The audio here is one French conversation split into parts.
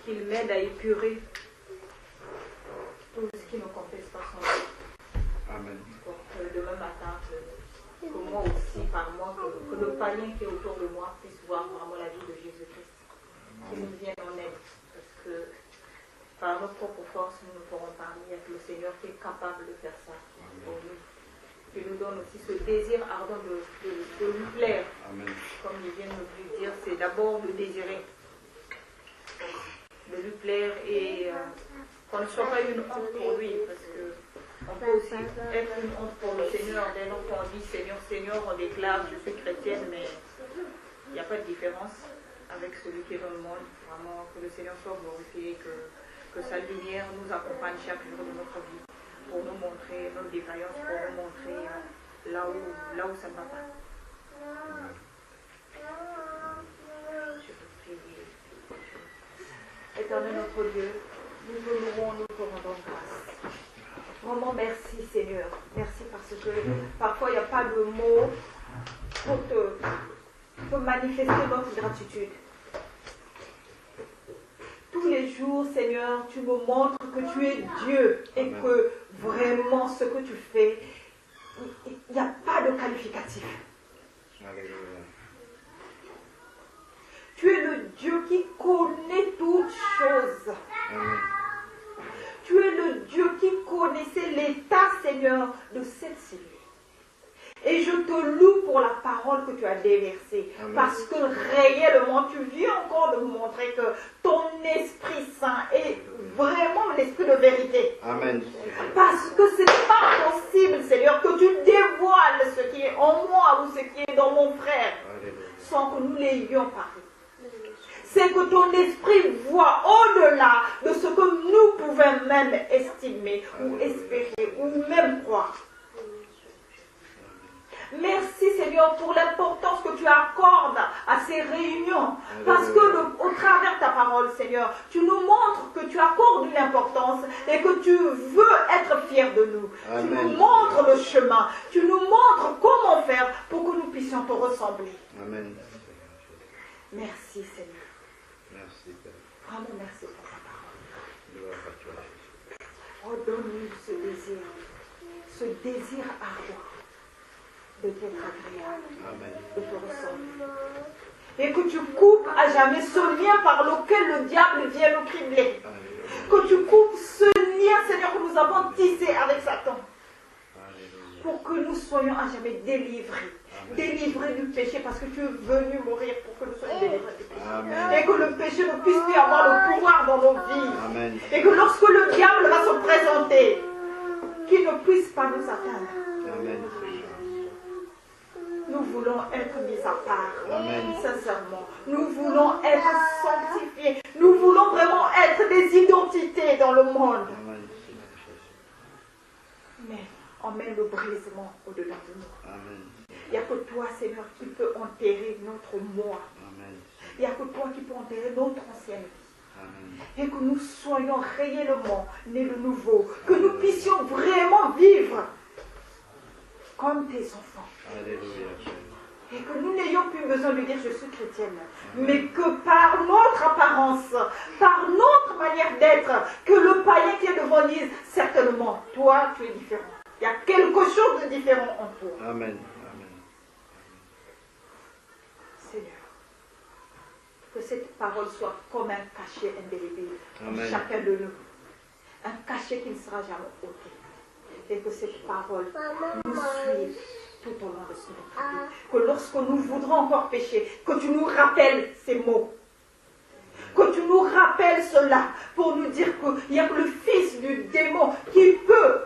qu'il m'aide à épurer tout ce qui ne confesse pas son nom. Amen. Pour que demain matin, que moi aussi, par moi, que le païen qui est autour de moi puisse voir vraiment la vie de Jésus-Christ, qui nous vienne en aide. Parce que par notre propre force, nous ne pourrons pas. Il n'y a que le Seigneur qui est capable de faire ça pour nous. Qui nous donne aussi ce désir ardent de lui plaire. Amen. Comme il vient de nous dire, c'est d'abord de désirer, de lui plaire et qu'on ne soit pas une honte pour lui, parce que on peut aussi être une honte pour le Seigneur. Dès lors qu'on dit Seigneur, Seigneur, on déclare je suis chrétienne, mais il n'y a pas de différence avec celui qui est dans le monde. Vraiment, que le Seigneur soit glorifié, que sa lumière nous accompagne chaque jour de notre vie, pour nous montrer nos défaillances, pour nous montrer là où ça ne va pas. Je te prie. Éternel notre Dieu, nous te louons, nous te rendons grâce. Vraiment merci Seigneur. Merci parce que parfois il n'y a pas de mots pour manifester notre gratitude. Tous les jours, Seigneur, tu me montres que tu es Dieu et que vraiment ce que tu fais, il n'y a pas de qualificatif. Alléluia. Tu es le Dieu qui connaît toutes choses. Amen. Tu es le Dieu qui connaissait l'état, Seigneur, de cette cellule. Et je te loue pour la parole que tu as déversée. Amen. Parce que réellement, tu viens encore de me montrer que ton Esprit Saint est vraiment l'Esprit de vérité. Amen. Parce que ce n'est pas possible, Seigneur, que tu dévoiles ce qui est en moi ou ce qui est dans mon frère, Alléluia. sans que nous l'ayons parlé. C'est que ton esprit voit au-delà de ce que nous pouvons même estimer ou espérer ou même croire. Merci Seigneur pour l'importance que tu accordes à ces réunions. Parce que au travers de ta parole, Seigneur, tu nous montres que tu accordes une importance et que tu veux être fier de nous. Amen. Tu nous montres le chemin. Tu nous montres comment faire pour que nous puissions te ressembler. Amen. Merci Seigneur. Merci Père. Vraiment merci pour ta parole. Gloire à toi. Redonne-nous ce désir ardent de t'être agréable, Amen. de te ressembler. Et que tu coupes à jamais ce lien par lequel le diable vient nous cribler. Alléluia. Que tu coupes ce lien, Seigneur, que nous avons tissé avec Satan. Alléluia. Pour que nous soyons à jamais délivrés. Amen. Délivrés du péché parce que tu es venu mourir pour que nous soyons délivrés du péché. Amen. Et que le péché ne puisse plus avoir le pouvoir dans nos vies. Amen. Et que lorsque le diable va se présenter, qu'il ne puisse pas nous atteindre. Amen. Nous voulons être mis à part, Amen. sincèrement. Nous voulons être sanctifiés. Nous voulons vraiment être des identités dans le monde. Amen. Mais emmène le brisement au-delà de nous. Amen. Il n'y a que toi, Seigneur, qui peut enterrer notre moi. Amen. Il n'y a que toi qui peux enterrer notre ancienne vie. Amen. Et que nous soyons réellement nés de nouveau. Que nous puissions vraiment vivre comme tes enfants. Alléluia. Et que nous n'ayons plus besoin de dire je suis chrétienne. Mais que par notre apparence, par notre manière d'être, que le païen qui est devant dise certainement, toi tu es différent. Il y a quelque chose de différent en toi. Amen. Amen. Seigneur, que cette parole soit comme un cachet indélébile pour Amen. chacun de nous. Un cachet qui ne sera jamais ôté. Et que cette parole nous suive tout au long de notre vie. Que lorsque nous voudrons encore pécher, que tu nous rappelles ces mots. Que tu nous rappelles cela pour nous dire qu'il n'y a que le fils du démon qui peut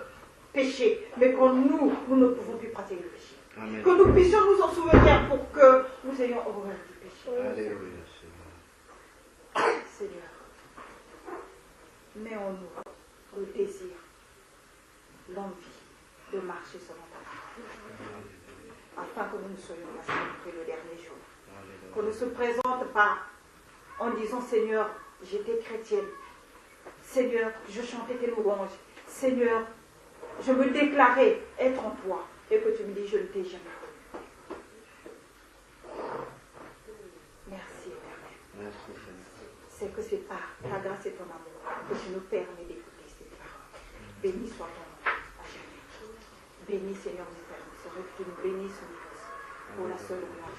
pécher, mais que nous ne pouvons plus pratiquer le péché. Amen. Que nous puissions nous en souvenir pour que nous ayons horreur du péché. Alléluia. Seigneur, mets en nous le désir, l'envie de marcher selon ta parole, afin que nous ne soyons pas surpris le dernier jour. Qu'on ne se présente pas en disant Seigneur, j'étais chrétienne. Seigneur, je chantais tes louanges. Seigneur, je me déclarais être en toi. Et que tu me dis, je ne t'ai jamais connu. Merci, Éternel. Merci Seigneur. C'est que c'est par ta grâce et ton amour que tu nous permets d'écouter ces paroles. Béni soit ton nom à jamais. Béni Seigneur l'éternel, que tu nous bénisses nous tous pour la seule gloire.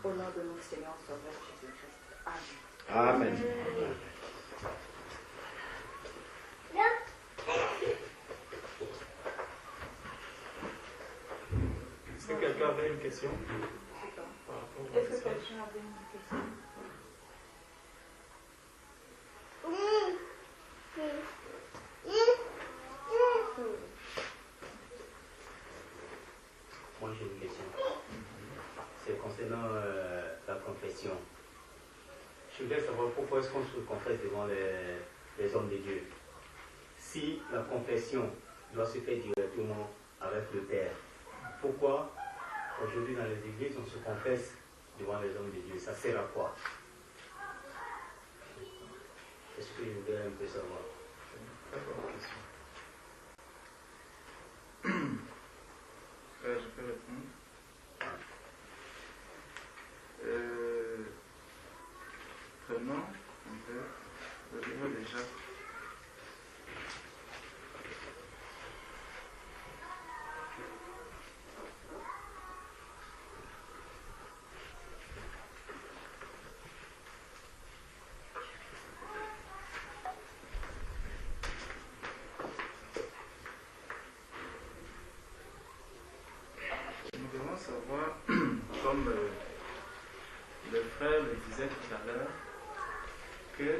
Au nom de notre Seigneur Sauveur Jésus-Christ. Amen. Amen. Est-ce que quelqu'un avait une question? Est-ce que quelqu'un avait une question? Moi j'ai une question. C'est concernant la confession. Je voudrais savoir pourquoi est-ce qu'on se confesse devant les hommes de Dieu. Si la confession doit se faire directement avec le Père, pourquoi aujourd'hui dans les églises on se confesse devant les hommes de Dieu? Ça sert à quoi? Est-ce que je voudrais un peu savoir? Très bonne question. Je peux répondre. Prenons un peu le livre de Jacques. Nous devons savoir, comme le frère le disait tout à l'heure, que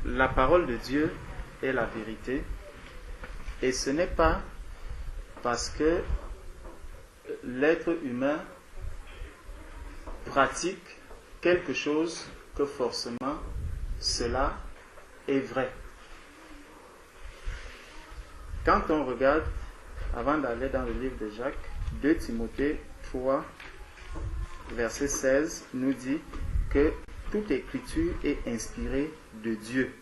la parole de Dieu est la vérité, et ce n'est pas parce que l'être humain pratique quelque chose que forcément cela est vrai. Quand on regarde, avant d'aller dans le livre de Jacques, 2 Timothée 3, verset 16, nous dit que toute écriture est inspirée de Dieu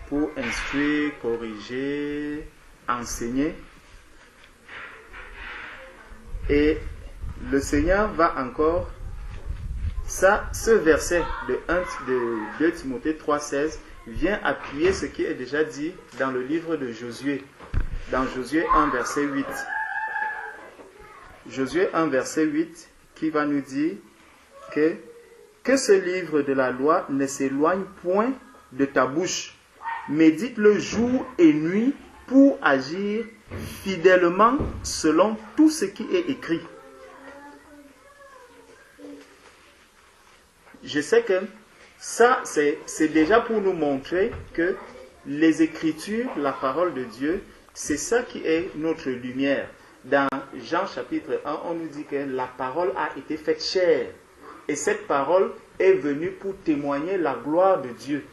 pour instruire, corriger, enseigner. Et le Seigneur va encore, ce verset de 2 Timothée 3, 16 vient appuyer ce qui est déjà dit dans le livre de Josué, dans Josué 1, verset 8. Josué 1, verset 8, qui va nous dire que ce livre de la loi ne s'éloigne point de ta bouche. Médite-le jour et nuit pour agir fidèlement selon tout ce qui est écrit. Je sais que ça, c'est déjà pour nous montrer que les Écritures, la parole de Dieu, c'est ça qui est notre lumière. Dans Jean chapitre 1, on nous dit que la parole a été faite chair. Et cette parole est venue pour témoigner la gloire de Dieu.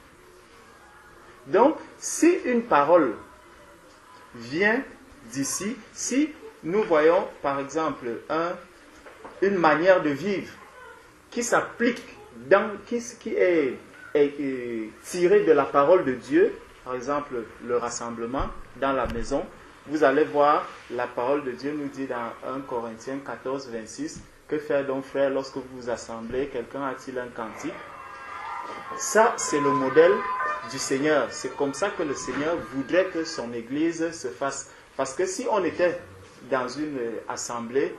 Donc, si une parole vient d'ici, si nous voyons par exemple une manière de vivre qui s'applique, qui est tirée de la parole de Dieu, par exemple le rassemblement dans la maison, vous allez voir la parole de Dieu nous dit dans 1 Corinthiens 14, 26, que faire donc frère lorsque vous vous assemblez, quelqu'un a-t-il un cantique? Ça, c'est le modèle du Seigneur. C'est comme ça que le Seigneur voudrait que son Église se fasse. Parce que si on était dans une assemblée,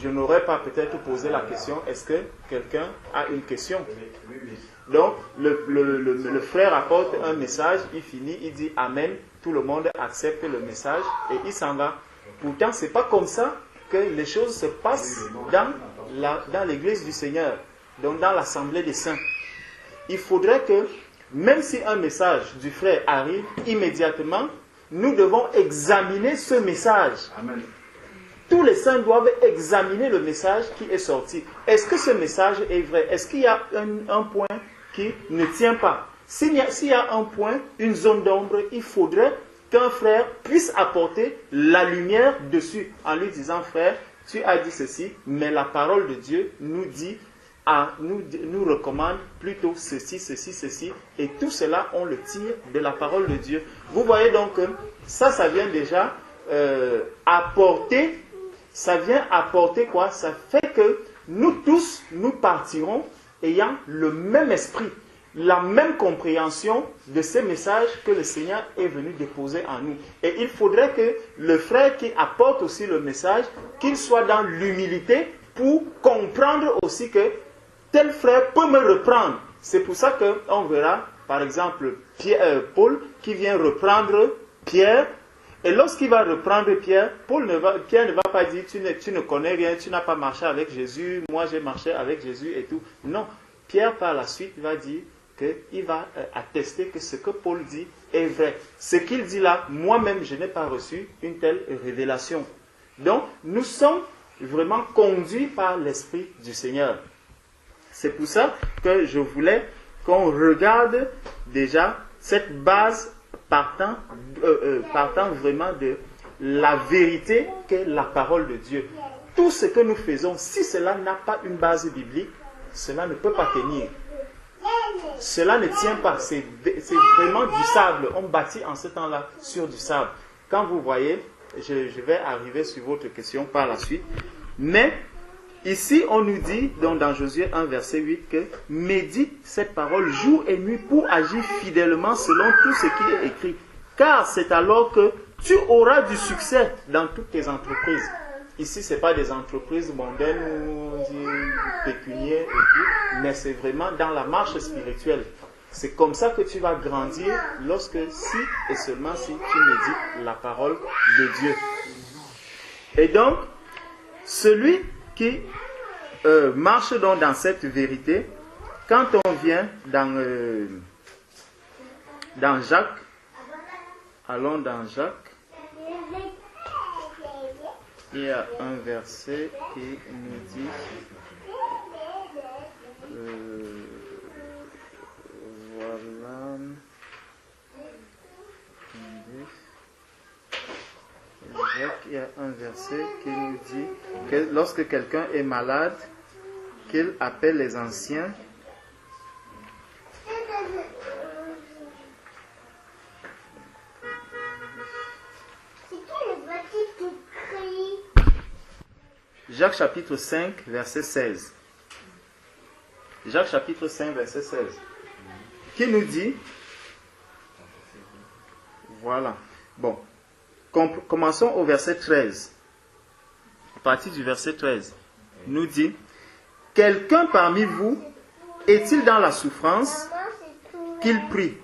je n'aurais pas peut-être posé la question, est-ce que quelqu'un a une question? Donc, le frère apporte un message, il finit, il dit Amen, tout le monde accepte le message et il s'en va. Pourtant, ce n'est pas comme ça que les choses se passent dans l'église du Seigneur, donc dans l'assemblée des saints. Il faudrait que, même si un message du frère arrive, immédiatement, nous devons examiner ce message. Amen. Tous les saints doivent examiner le message qui est sorti. Est-ce que ce message est vrai? Est-ce qu'il y a un point qui ne tient pas? S'il y a un point, une zone d'ombre, il faudrait qu'un frère puisse apporter la lumière dessus en lui disant, frère, tu as dit ceci, mais la parole de Dieu nous dit, nous recommande plutôt ceci, ceci, ceci, et tout cela, on le tire de la parole de Dieu. Vous voyez donc que ça vient déjà apporter, ça vient apporter quoi? Ça fait que nous tous, nous partirons ayant le même esprit, la même compréhension de ces messages que le Seigneur est venu déposer en nous. Et il faudrait que le frère qui apporte aussi le message, qu'il soit dans l'humilité pour comprendre aussi que tel frère peut me reprendre. C'est pour ça qu'on verra, par exemple, Paul qui vient reprendre Pierre. Et lorsqu'il va reprendre Pierre, Pierre ne va pas dire tu ne connais rien, tu n'as pas marché avec Jésus, moi j'ai marché avec Jésus et tout. Non, Pierre par la suite va dire qu'il va attester que ce que Paul dit est vrai. Ce qu'il dit là, moi-même je n'ai pas reçu une telle révélation. Donc nous sommes vraiment conduits par l'Esprit du Seigneur. C'est pour ça que je voulais qu'on regarde déjà cette base partant vraiment de la vérité qu'est la parole de Dieu. Tout ce que nous faisons, si cela n'a pas une base biblique, cela ne peut pas tenir. Cela ne tient pas. C'est vraiment du sable. On bâtit en ce temps-là sur du sable. Quand vous voyez, je vais arriver sur votre question par la suite. Mais ici, on nous dit, donc dans Josué 1, verset 8, que médite cette parole jour et nuit pour agir fidèlement selon tout ce qui est écrit. Car c'est alors que tu auras du succès dans toutes tes entreprises. Ici, ce n'est pas des entreprises mondaines ou pécuniaires et tout, mais c'est vraiment dans la marche spirituelle. C'est comme ça que tu vas grandir lorsque, si et seulement si tu médites la parole de Dieu. Et donc, celui qui marche donc dans cette vérité, quand on vient dans Jacques, allons dans Jacques, il y a un verset qui nous dit, voilà, il y a un verset qui nous dit que lorsque quelqu'un est malade, qu'il appelle les anciens. Jacques chapitre 5, verset 16. Jacques chapitre 5, verset 16. Qui nous dit, voilà, bon, commençons au verset 13. À partir du verset 13, nous dit, quelqu'un parmi vous est-il dans la souffrance, qu'il prie?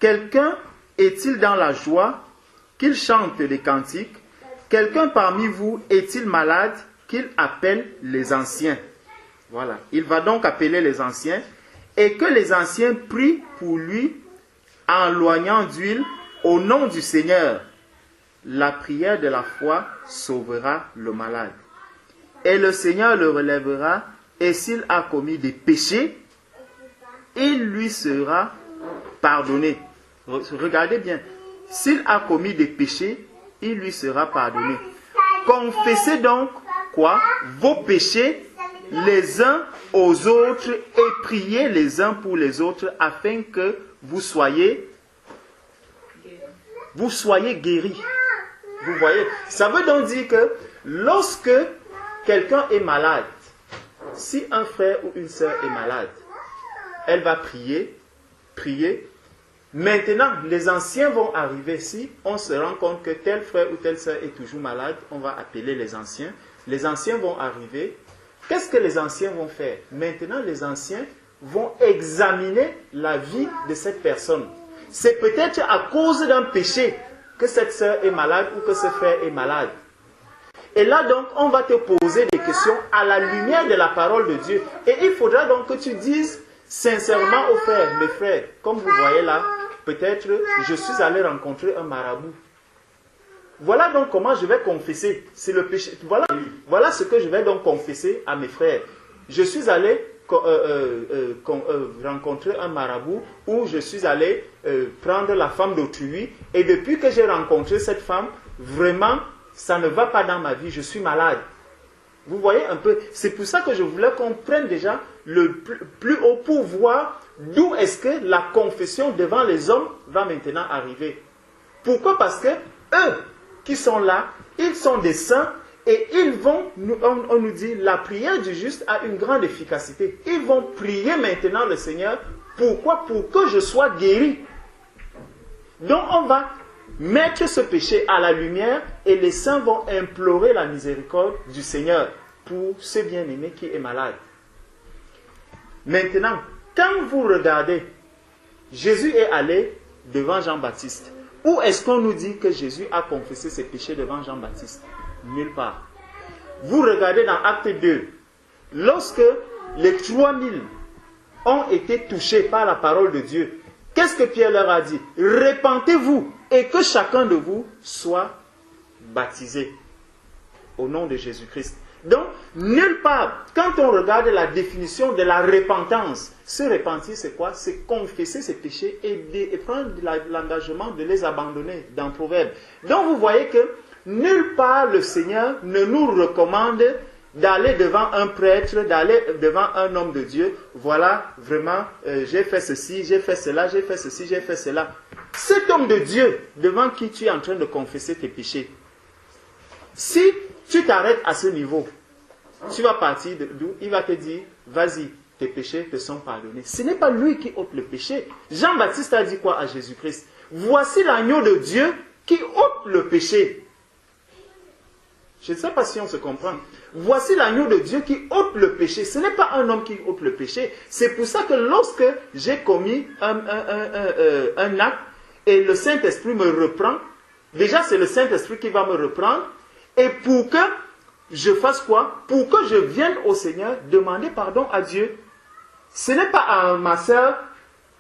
Quelqu'un est-il dans la joie, qu'il chante des cantiques? Quelqu'un parmi vous est-il malade, qu'il appelle les anciens? Voilà, il va donc appeler les anciens et que les anciens prient pour lui en loignant d'huile au nom du Seigneur. La prière de la foi sauvera le malade. Et le Seigneur le relèvera, et s'il a commis des péchés, il lui sera pardonné. Regardez bien, s'il a commis des péchés, il lui sera pardonné. Confessez donc quoi? Vos péchés les uns aux autres et priez les uns pour les autres afin que vous soyez guéris. Vous voyez, ça veut donc dire que lorsque quelqu'un est malade, si un frère ou une sœur est malade, elle va prier. Maintenant, les anciens vont arriver. Si on se rend compte que tel frère ou telle sœur est toujours malade, on va appeler les anciens. Les anciens vont arriver. Qu'est-ce que les anciens vont faire? Maintenant, les anciens vont examiner la vie de cette personne. C'est peut-être à cause d'un péché que cette sœur est malade ou que ce frère est malade. Et là donc, on va te poser des questions à la lumière de la parole de Dieu. Et il faudra donc que tu dises sincèrement aux frères, mes frères, comme vous voyez là, peut-être je suis allé rencontrer un marabout. Voilà donc comment je vais confesser. C'est le péché. Voilà ce que je vais donc confesser à mes frères. Je suis allé rencontrer un marabout ou je suis allé prendre la femme d'autrui. Et depuis que j'ai rencontré cette femme, vraiment, ça ne va pas dans ma vie. Je suis malade. Vous voyez un peu. C'est pour ça que je voulais qu'on prenne déjà le plus haut pour voir d'où est-ce que la confession devant les hommes va maintenant arriver. Pourquoi? Parce que eux qui sont là, ils sont des saints et ils vont, on nous dit, la prière du juste a une grande efficacité. Ils vont prier maintenant le Seigneur. Pourquoi? Pour que je sois guéri. Donc on va mettre ce péché à la lumière et les saints vont implorer la miséricorde du Seigneur pour ce bien-aimé qui est malade. Maintenant, quand vous regardez, Jésus est allé devant Jean-Baptiste. Où est-ce qu'on nous dit que Jésus a confessé ses péchés devant Jean-Baptiste? Nulle part. Vous regardez dans Acte 2, lorsque les 3000 ont été touchés par la parole de Dieu, qu'est-ce que Pierre leur a dit? Repentez-vous et que chacun de vous soit baptisé au nom de Jésus-Christ. Donc, nulle part, quand on regarde la définition de la repentance, se repentir, c'est quoi? C'est confesser ses péchés et prendre l'engagement de les abandonner dans Proverbe. Donc, vous voyez que nulle part le Seigneur ne nous recommande d'aller devant un prêtre, d'aller devant un homme de Dieu. Voilà, vraiment, j'ai fait ceci, j'ai fait cela, j'ai fait ceci, j'ai fait cela. Cet homme de Dieu devant qui tu es en train de confesser tes péchés, si tu t'arrêtes à ce niveau, tu vas partir d'où? Il va te dire, vas-y, tes péchés te sont pardonnés. Ce n'est pas lui qui ôte le péché. Jean-Baptiste a dit quoi à Jésus-Christ? Voici l'agneau de Dieu qui ôte le péché. Je ne sais pas si on se comprend. Voici l'agneau de Dieu qui ôte le péché. Ce n'est pas un homme qui ôte le péché. C'est pour ça que lorsque j'ai commis un acte et le Saint-Esprit me reprend, déjà c'est le Saint-Esprit qui va me reprendre. Et pour que je fasse quoi? Pour que je vienne au Seigneur demander pardon à Dieu. Ce n'est pas à ma soeur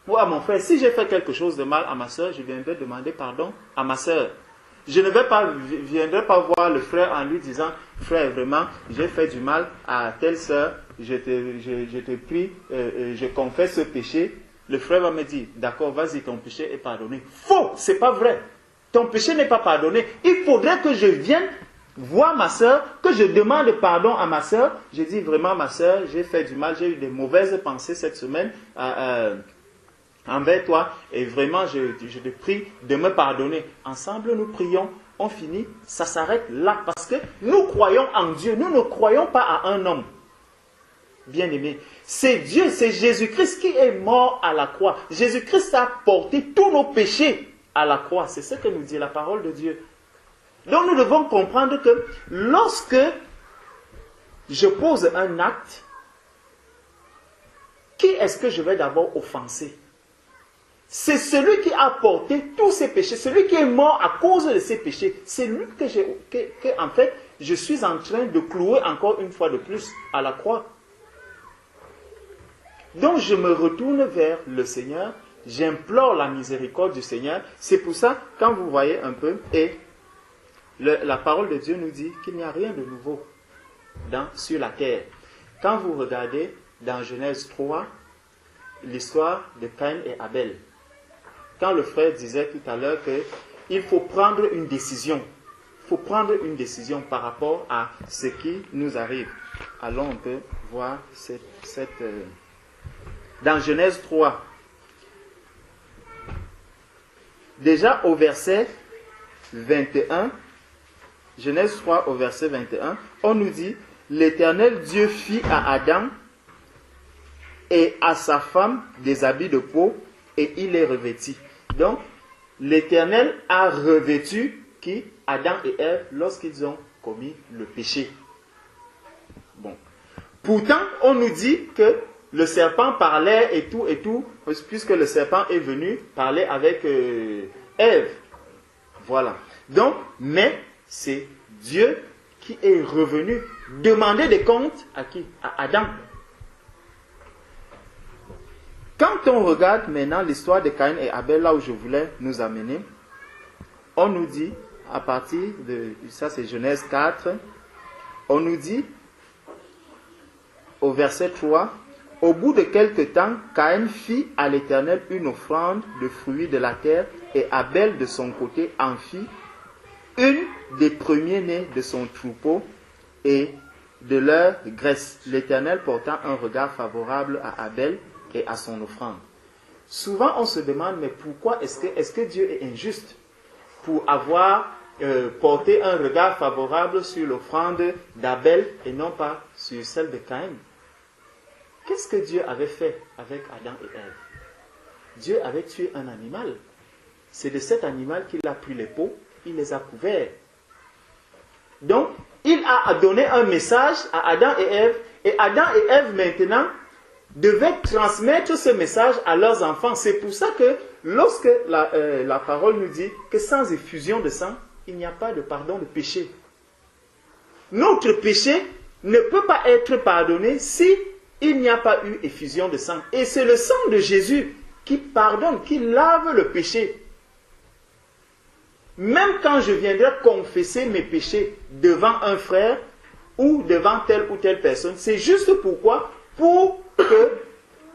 ou à mon frère. Si j'ai fait quelque chose de mal à ma soeur, je viendrai demander pardon à ma soeur. Je ne viendrai pas voir le frère en lui disant, frère, vraiment, j'ai fait du mal à telle soeur, je te prie, je confesse ce péché. Le frère va me dire, d'accord, vas-y, ton péché est pardonné. Faux, c'est pas vrai. Ton péché n'est pas pardonné. Il faudrait que je vienne voir ma soeur, que je demande pardon à ma soeur. Je dis vraiment, ma soeur, j'ai fait du mal, j'ai eu des mauvaises pensées cette semaine envers toi, et vraiment je te prie de me pardonner. Ensemble nous prions, on finit, ça s'arrête là, parce que nous croyons en Dieu, nous ne croyons pas à un homme. Bien-aimé, c'est Dieu, c'est Jésus-Christ qui est mort à la croix. Jésus-Christ a porté tous nos péchés à la croix, c'est ce que nous dit la parole de Dieu. Donc nous devons comprendre que lorsque je pose un acte, qui est-ce que je vais d'abord offenser? C'est celui qui a porté tous ses péchés, celui qui est mort à cause de ses péchés. C'est lui que en fait, je suis en train de clouer encore une fois de plus à la croix. Donc je me retourne vers le Seigneur, j'implore la miséricorde du Seigneur. C'est pour ça, quand vous voyez un peu, et la parole de Dieu nous dit qu'il n'y a rien de nouveau sur la terre. Quand vous regardez dans Genèse 3, l'histoire de Caïn et Abel, quand le frère disait tout à l'heure qu'il faut prendre une décision, il faut prendre une décision par rapport à ce qui nous arrive. Allons un peu voir dans Genèse 3. Déjà au verset 21, Genèse 3 au verset 21, on nous dit, l'Éternel Dieu fit à Adam et à sa femme des habits de peau et il les revêtit. Donc, l'Éternel a revêtu qui? Adam et Ève lorsqu'ils ont commis le péché. Bon. Pourtant, on nous dit que le serpent parlait et tout, puisque le serpent est venu parler avec Ève. Voilà. Donc, mais c'est Dieu qui est revenu demander des comptes à qui? À Adam. Quand on regarde maintenant l'histoire de Caïn et Abel, là où je voulais nous amener, on nous dit, à partir de, ça c'est Genèse 4, on nous dit, au verset 3, au bout de quelque temps, Caïn fit à l'Éternel une offrande de fruits de la terre, et Abel de son côté en fit une des premiers-nés de son troupeau et de leur graisse, l'Éternel portant un regard favorable à Abel et à son offrande. Souvent on se demande, mais pourquoi est-ce que Dieu est injuste pour avoir porter un regard favorable sur l'offrande d'Abel et non pas sur celle de Caïn. Qu'est-ce que Dieu avait fait avec Adam et Ève? Dieu avait tué un animal. C'est de cet animal qu'il a pris les peaux, il les a couverts. Donc, il a donné un message à Adam et Ève, et Adam et Ève maintenant devaient transmettre ce message à leurs enfants. C'est pour ça que lorsque la parole nous dit que sans effusion de sang, il n'y a pas de pardon de péché. Notre péché ne peut pas être pardonné si il n'y a pas eu effusion de sang. Et c'est le sang de Jésus qui pardonne, qui lave le péché. Même quand je viendrai confesser mes péchés devant un frère ou devant telle ou telle personne, c'est juste pourquoi? Pour que,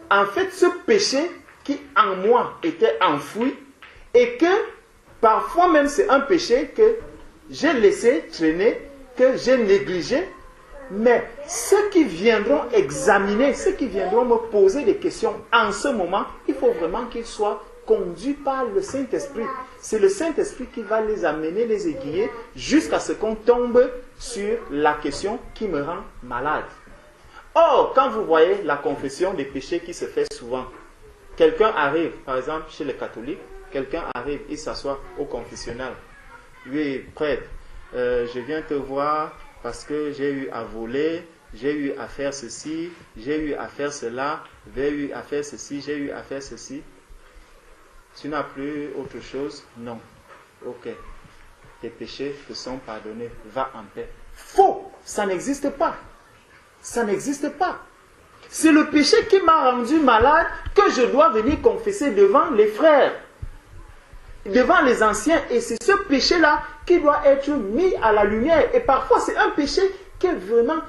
en fait, ce péché qui en moi était enfoui et que parfois même c'est un péché que j'ai laissé traîner, que j'ai négligé, mais ceux qui viendront examiner, ceux qui viendront me poser des questions en ce moment, il faut vraiment qu'ils soient conduits par le Saint-Esprit. C'est le Saint-Esprit qui va les amener, les aiguiller, jusqu'à ce qu'on tombe sur la question qui me rend malade. Or, quand vous voyez la confession des péchés qui se fait souvent, quelqu'un arrive, par exemple chez les catholiques, quelqu'un arrive, il s'assoit au confessionnal. Oui, prêtre, je viens te voir parce que j'ai eu à voler, j'ai eu à faire ceci, j'ai eu à faire cela, j'ai eu à faire ceci, j'ai eu à faire ceci. Tu n'as plus autre chose? Non. Ok. Tes péchés te sont pardonnés. Va en paix. Faux! Ça n'existe pas. Ça n'existe pas. C'est le péché qui m'a rendu malade que je dois venir confesser devant les frères, devant les anciens. Et c'est ce péché-là qui doit être mis à la lumière. Et parfois, c'est un péché que vraiment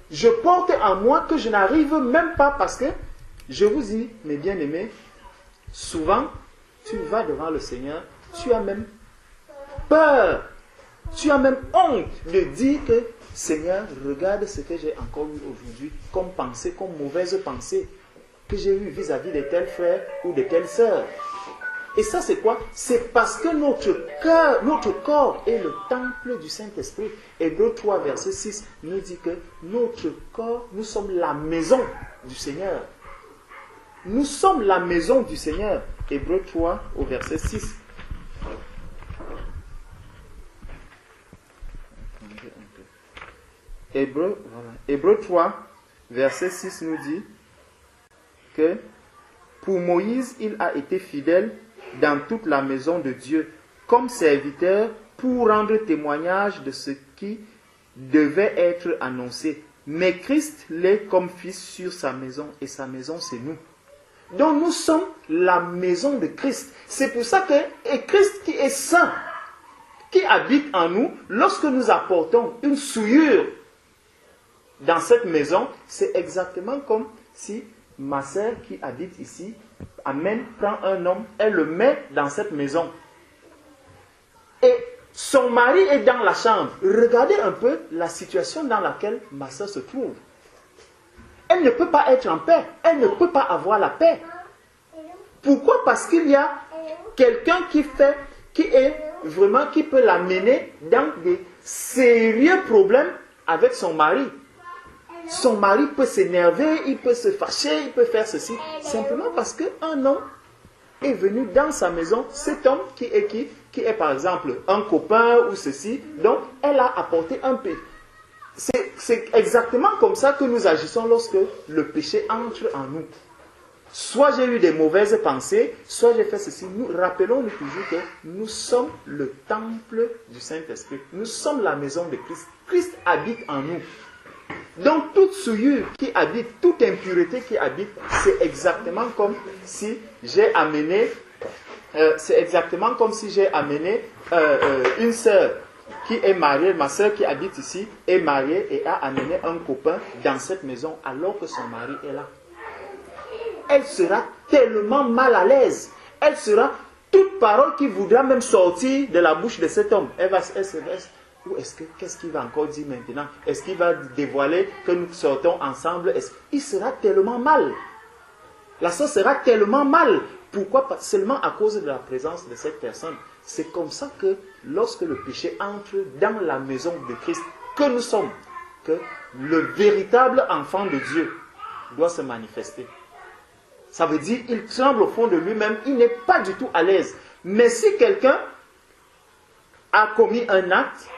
je porte en moi, que je n'arrive même pas, parce que, je vous dis, mes bien-aimés, souvent, tu vas devant le Seigneur, tu as même peur, tu as même honte de dire que Seigneur, regarde ce que j'ai encore eu aujourd'hui comme pensée, comme mauvaise pensée que j'ai eue vis-à-vis de tels frères ou de telles sœurs. Et ça c'est quoi? C'est parce que notre cœur, notre corps est le temple du Saint-Esprit. Hébreux 3 verset 6 nous dit que notre corps, nous sommes la maison du Seigneur. Nous sommes la maison du Seigneur. Hébreux 3 au verset 6. Hébreux 3 verset 6 nous dit que pour Moïse, il a été fidèle dans toute la maison de Dieu comme serviteur pour rendre témoignage de ce qui devait être annoncé. Mais Christ l'est comme fils sur sa maison, et sa maison c'est nous. Donc nous sommes la maison de Christ. C'est pour ça que Christ qui est saint, qui habite en nous, lorsque nous apportons une souillure dans cette maison, c'est exactement comme si ma sœur qui habite ici prend un homme, elle le met dans cette maison. Et son mari est dans la chambre. Regardez un peu la situation dans laquelle ma sœur se trouve. Elle ne peut pas être en paix. Elle ne peut pas avoir la paix. Pourquoi? Parce qu'il y a quelqu'un qui peut l'amener dans des sérieux problèmes avec son mari. Son mari peut s'énerver, il peut se fâcher, il peut faire ceci. Simplement parce qu'un homme est venu dans sa maison. Cet homme qui est par exemple un copain ou ceci. Donc, elle a apporté un péché. C'est exactement comme ça que nous agissons lorsque le péché entre en nous. Soit j'ai eu des mauvaises pensées, soit j'ai fait ceci. Nous rappelons-nous toujours que nous sommes le temple du Saint-Esprit. Nous sommes la maison de Christ. Christ habite en nous. Donc toute souillure qui habite, toute impureté qui habite, c'est exactement comme si j'ai amené, une sœur qui est mariée, ma sœur qui habite ici est mariée et a amené un copain dans cette maison alors que son mari est là. Elle sera tellement mal à l'aise. Elle sera, toute parole qui voudra même sortir de la bouche de cet homme, elle se reste. Ou qu'est-ce qu'il va encore dire maintenant? Est-ce qu'il va dévoiler que nous sortons ensemble? Il sera tellement mal. La sœur sera tellement mal Pourquoi? Seulement à cause de la présence de cette personne. C'est comme ça que lorsque le péché entre dans la maison de Christ, que nous sommes, que le véritable enfant de Dieu doit se manifester. Ça veut dire qu'il tremble au fond de lui-même, il n'est pas du tout à l'aise. Mais si quelqu'un a commis un acte,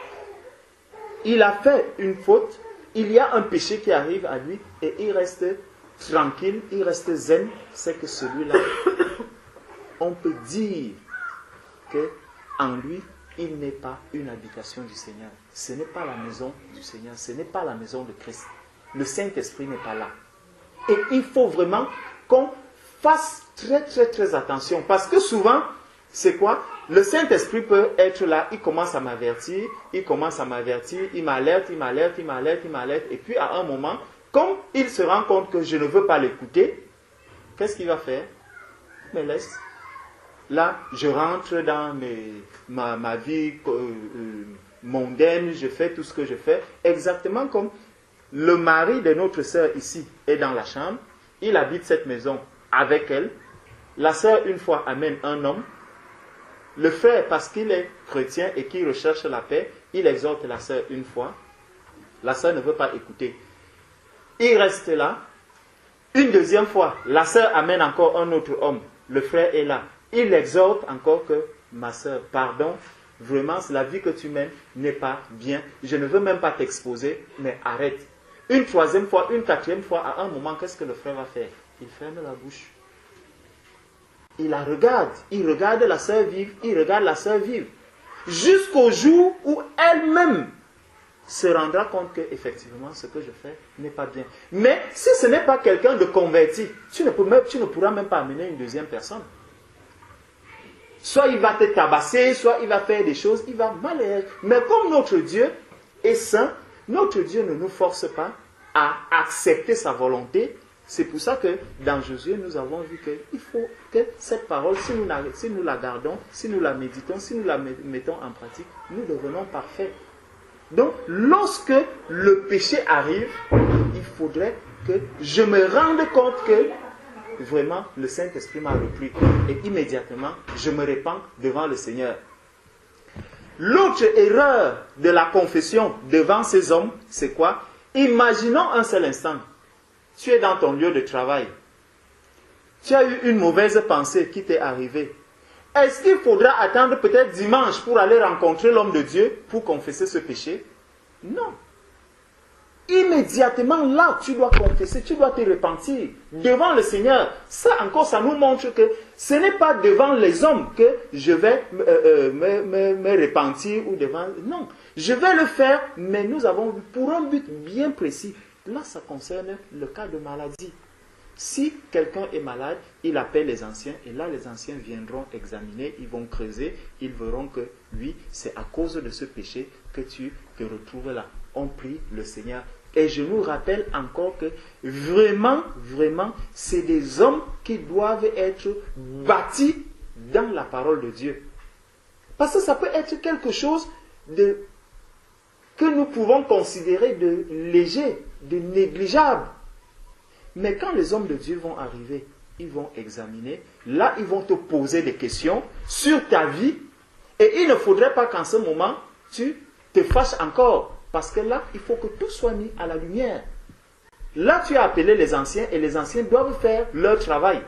il a fait une faute, il y a un péché qui arrive à lui et il reste tranquille, il reste zen, c'est que celui-là, on peut dire qu'en lui, il n'est pas une habitation du Seigneur. Ce n'est pas la maison du Seigneur, ce n'est pas la maison de Christ. Le Saint-Esprit n'est pas là. Et il faut vraiment qu'on fasse très attention. Parce que souvent, c'est quoi? Le Saint-Esprit peut être là, il commence à m'avertir, il m'alerte. Et puis à un moment, comme il se rend compte que je ne veux pas l'écouter, qu'est-ce qu'il va faire? Il me laisse. Là, je rentre dans ma vie mondaine, je fais tout ce que je fais. Exactement comme le mari de notre sœur ici est dans la chambre, il habite cette maison avec elle. La sœur, une fois, amène un homme. Le frère, parce qu'il est chrétien et qu'il recherche la paix, il exhorte la sœur une fois. La sœur ne veut pas écouter. Il reste là. Une deuxième fois, la sœur amène encore un autre homme. Le frère est là. Il exhorte encore que, ma sœur, pardon, vraiment, la vie que tu mènes n'est pas bien. Je ne veux même pas t'exposer, mais arrête. Une troisième fois, une quatrième fois, à un moment, qu'est-ce que le frère va faire? Il ferme la bouche. Il la regarde. Il regarde la sœur vive. Il regarde la sœur vive. Jusqu'au jour où elle-même se rendra compte que, effectivement, ce que je fais n'est pas bien. Mais si ce n'est pas quelqu'un de converti, tu ne pourras même pas amener une deuxième personne. Soit il va te tabasser, soit il va faire des choses, il va mal être. Mais comme notre Dieu est saint, notre Dieu ne nous force pas à accepter sa volonté. C'est pour ça que dans Josué, nous avons vu qu'il faut que cette parole, si nous la gardons, si nous la méditons, si nous la mettons en pratique, nous devenons parfaits. Donc, lorsque le péché arrive, il faudrait que je me rende compte que vraiment, le Saint-Esprit m'a repris. Et immédiatement, je me répands devant le Seigneur. L'autre erreur de la confession devant ces hommes, c'est quoi? Imaginons un seul instant. Tu es dans ton lieu de travail. Tu as eu une mauvaise pensée qui t'est arrivée. Est-ce qu'il faudra attendre peut-être dimanche pour aller rencontrer l'homme de Dieu pour confesser ce péché? Non. Immédiatement là, tu dois confesser, tu dois te repentir devant le Seigneur. Ça encore, ça nous montre que ce n'est pas devant les hommes que je vais me repentir ou devant... Non, je vais le faire, mais nous avons vu pour un but bien précis. Là, ça concerne le cas de maladie. Si quelqu'un est malade, il appelle les anciens et là, les anciens viendront examiner, ils vont creuser, ils verront que oui, c'est à cause de ce péché que tu te retrouves là. On prie le Seigneur. Et je nous rappelle encore que vraiment, c'est des hommes qui doivent être bâtis dans la parole de Dieu. Parce que ça peut être quelque chose que nous pouvons considérer de léger, de négligeable. Mais quand les hommes de Dieu vont arriver, ils vont examiner, là ils vont te poser des questions sur ta vie et il ne faudrait pas qu'en ce moment tu te fâches encore. Parce que là, il faut que tout soit mis à la lumière. Là, tu as appelé les anciens et les anciens doivent faire leur travail.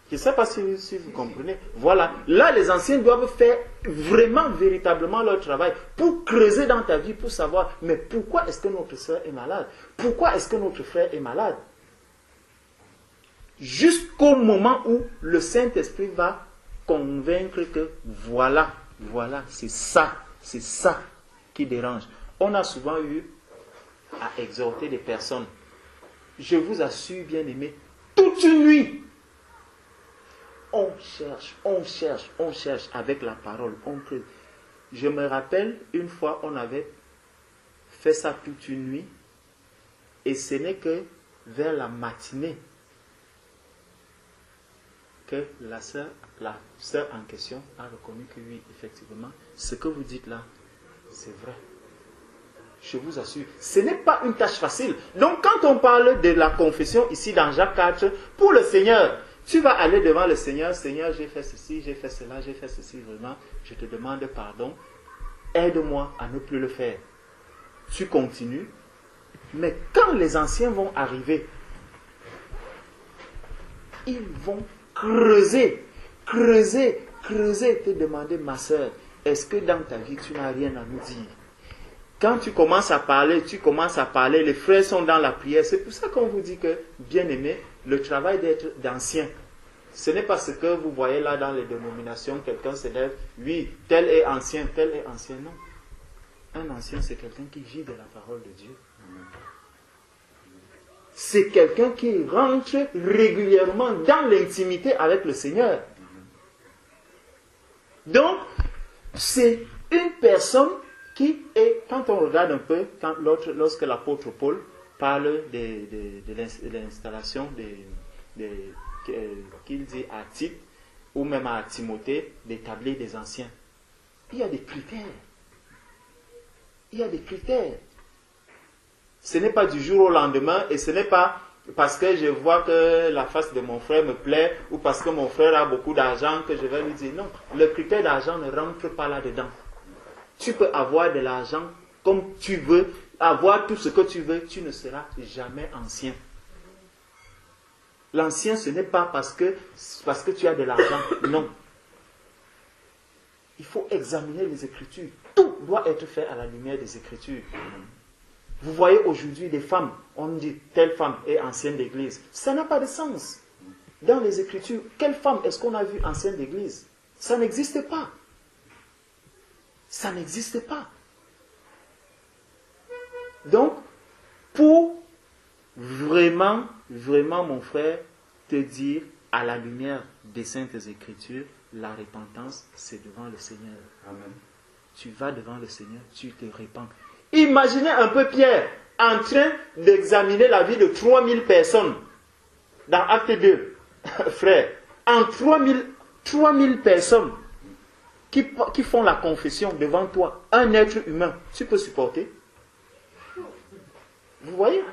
Je ne sais pas si vous comprenez. Voilà. Là, les anciens doivent faire vraiment, véritablement leur travail pour creuser dans ta vie, pour savoir, mais pourquoi est-ce que notre soeur est malade? Pourquoi est-ce que notre frère est malade? Jusqu'au moment où le Saint-Esprit va convaincre que voilà, c'est ça qui dérange. On a souvent eu à exhorter des personnes. Je vous assure, bien aimés, toute une nuit, on cherche avec la parole. Je me rappelle, une fois, on avait fait ça toute une nuit, et ce n'est que vers la matinée que la sœur en question a reconnu que oui, effectivement, ce que vous dites là, c'est vrai. Je vous assure, ce n'est pas une tâche facile. Donc quand on parle de la confession ici dans Jacques 4, pour le Seigneur, Tu vas aller devant le Seigneur. Seigneur, j'ai fait ceci, j'ai fait cela, j'ai fait ceci, vraiment. Je te demande pardon. Aide-moi à ne plus le faire. Tu continues. Mais quand les anciens vont arriver, ils vont creuser, te demander, ma soeur, est-ce que dans ta vie, tu n'as rien à nous dire? Quand tu commences à parler, les frères sont dans la prière. C'est pour ça qu'on vous dit que, bien aimé, le travail d'être d'ancien, ce n'est pas ce que vous voyez là dans les dénominations, quelqu'un se lève, oui, tel est ancien, non. Un ancien, c'est quelqu'un qui vit de la parole de Dieu. C'est quelqu'un qui rentre régulièrement dans l'intimité avec le Seigneur. Donc, c'est une personne qui est, quand on regarde un peu, lorsque l'apôtre Paul parle de l'installation qu'il dit à Tite, ou même à Timothée, d'établir des anciens, il y a des critères. Il y a des critères. Ce n'est pas du jour au lendemain, et ce n'est pas parce que je vois que la face de mon frère me plaît, ou parce que mon frère a beaucoup d'argent que je vais lui dire non. Le critère d'argent ne rentre pas là-dedans. Tu peux avoir de l'argent comme tu veux, avoir tout ce que tu veux, tu ne seras jamais ancien. L'ancien, ce n'est pas parce que tu as de l'argent, non. Il faut examiner les Écritures. Tout doit être fait à la lumière des Écritures. Vous voyez aujourd'hui des femmes, on dit telle femme est ancienne d'église. Ça n'a pas de sens. Dans les Écritures, quelle femme est-ce qu'on a vue ancienne d'église? Ça n'existe pas. Ça n'existe pas. Donc, pour vraiment, mon frère, te dire à la lumière des Saintes Écritures, la repentance, c'est devant le Seigneur. Amen. Tu vas devant le Seigneur, tu te repens. Imaginez un peu Pierre en train d'examiner la vie de 3000 personnes dans Acte 2. Frère, en 3000 personnes qui font la confession devant toi, un être humain, tu peux supporter? Vous voyez?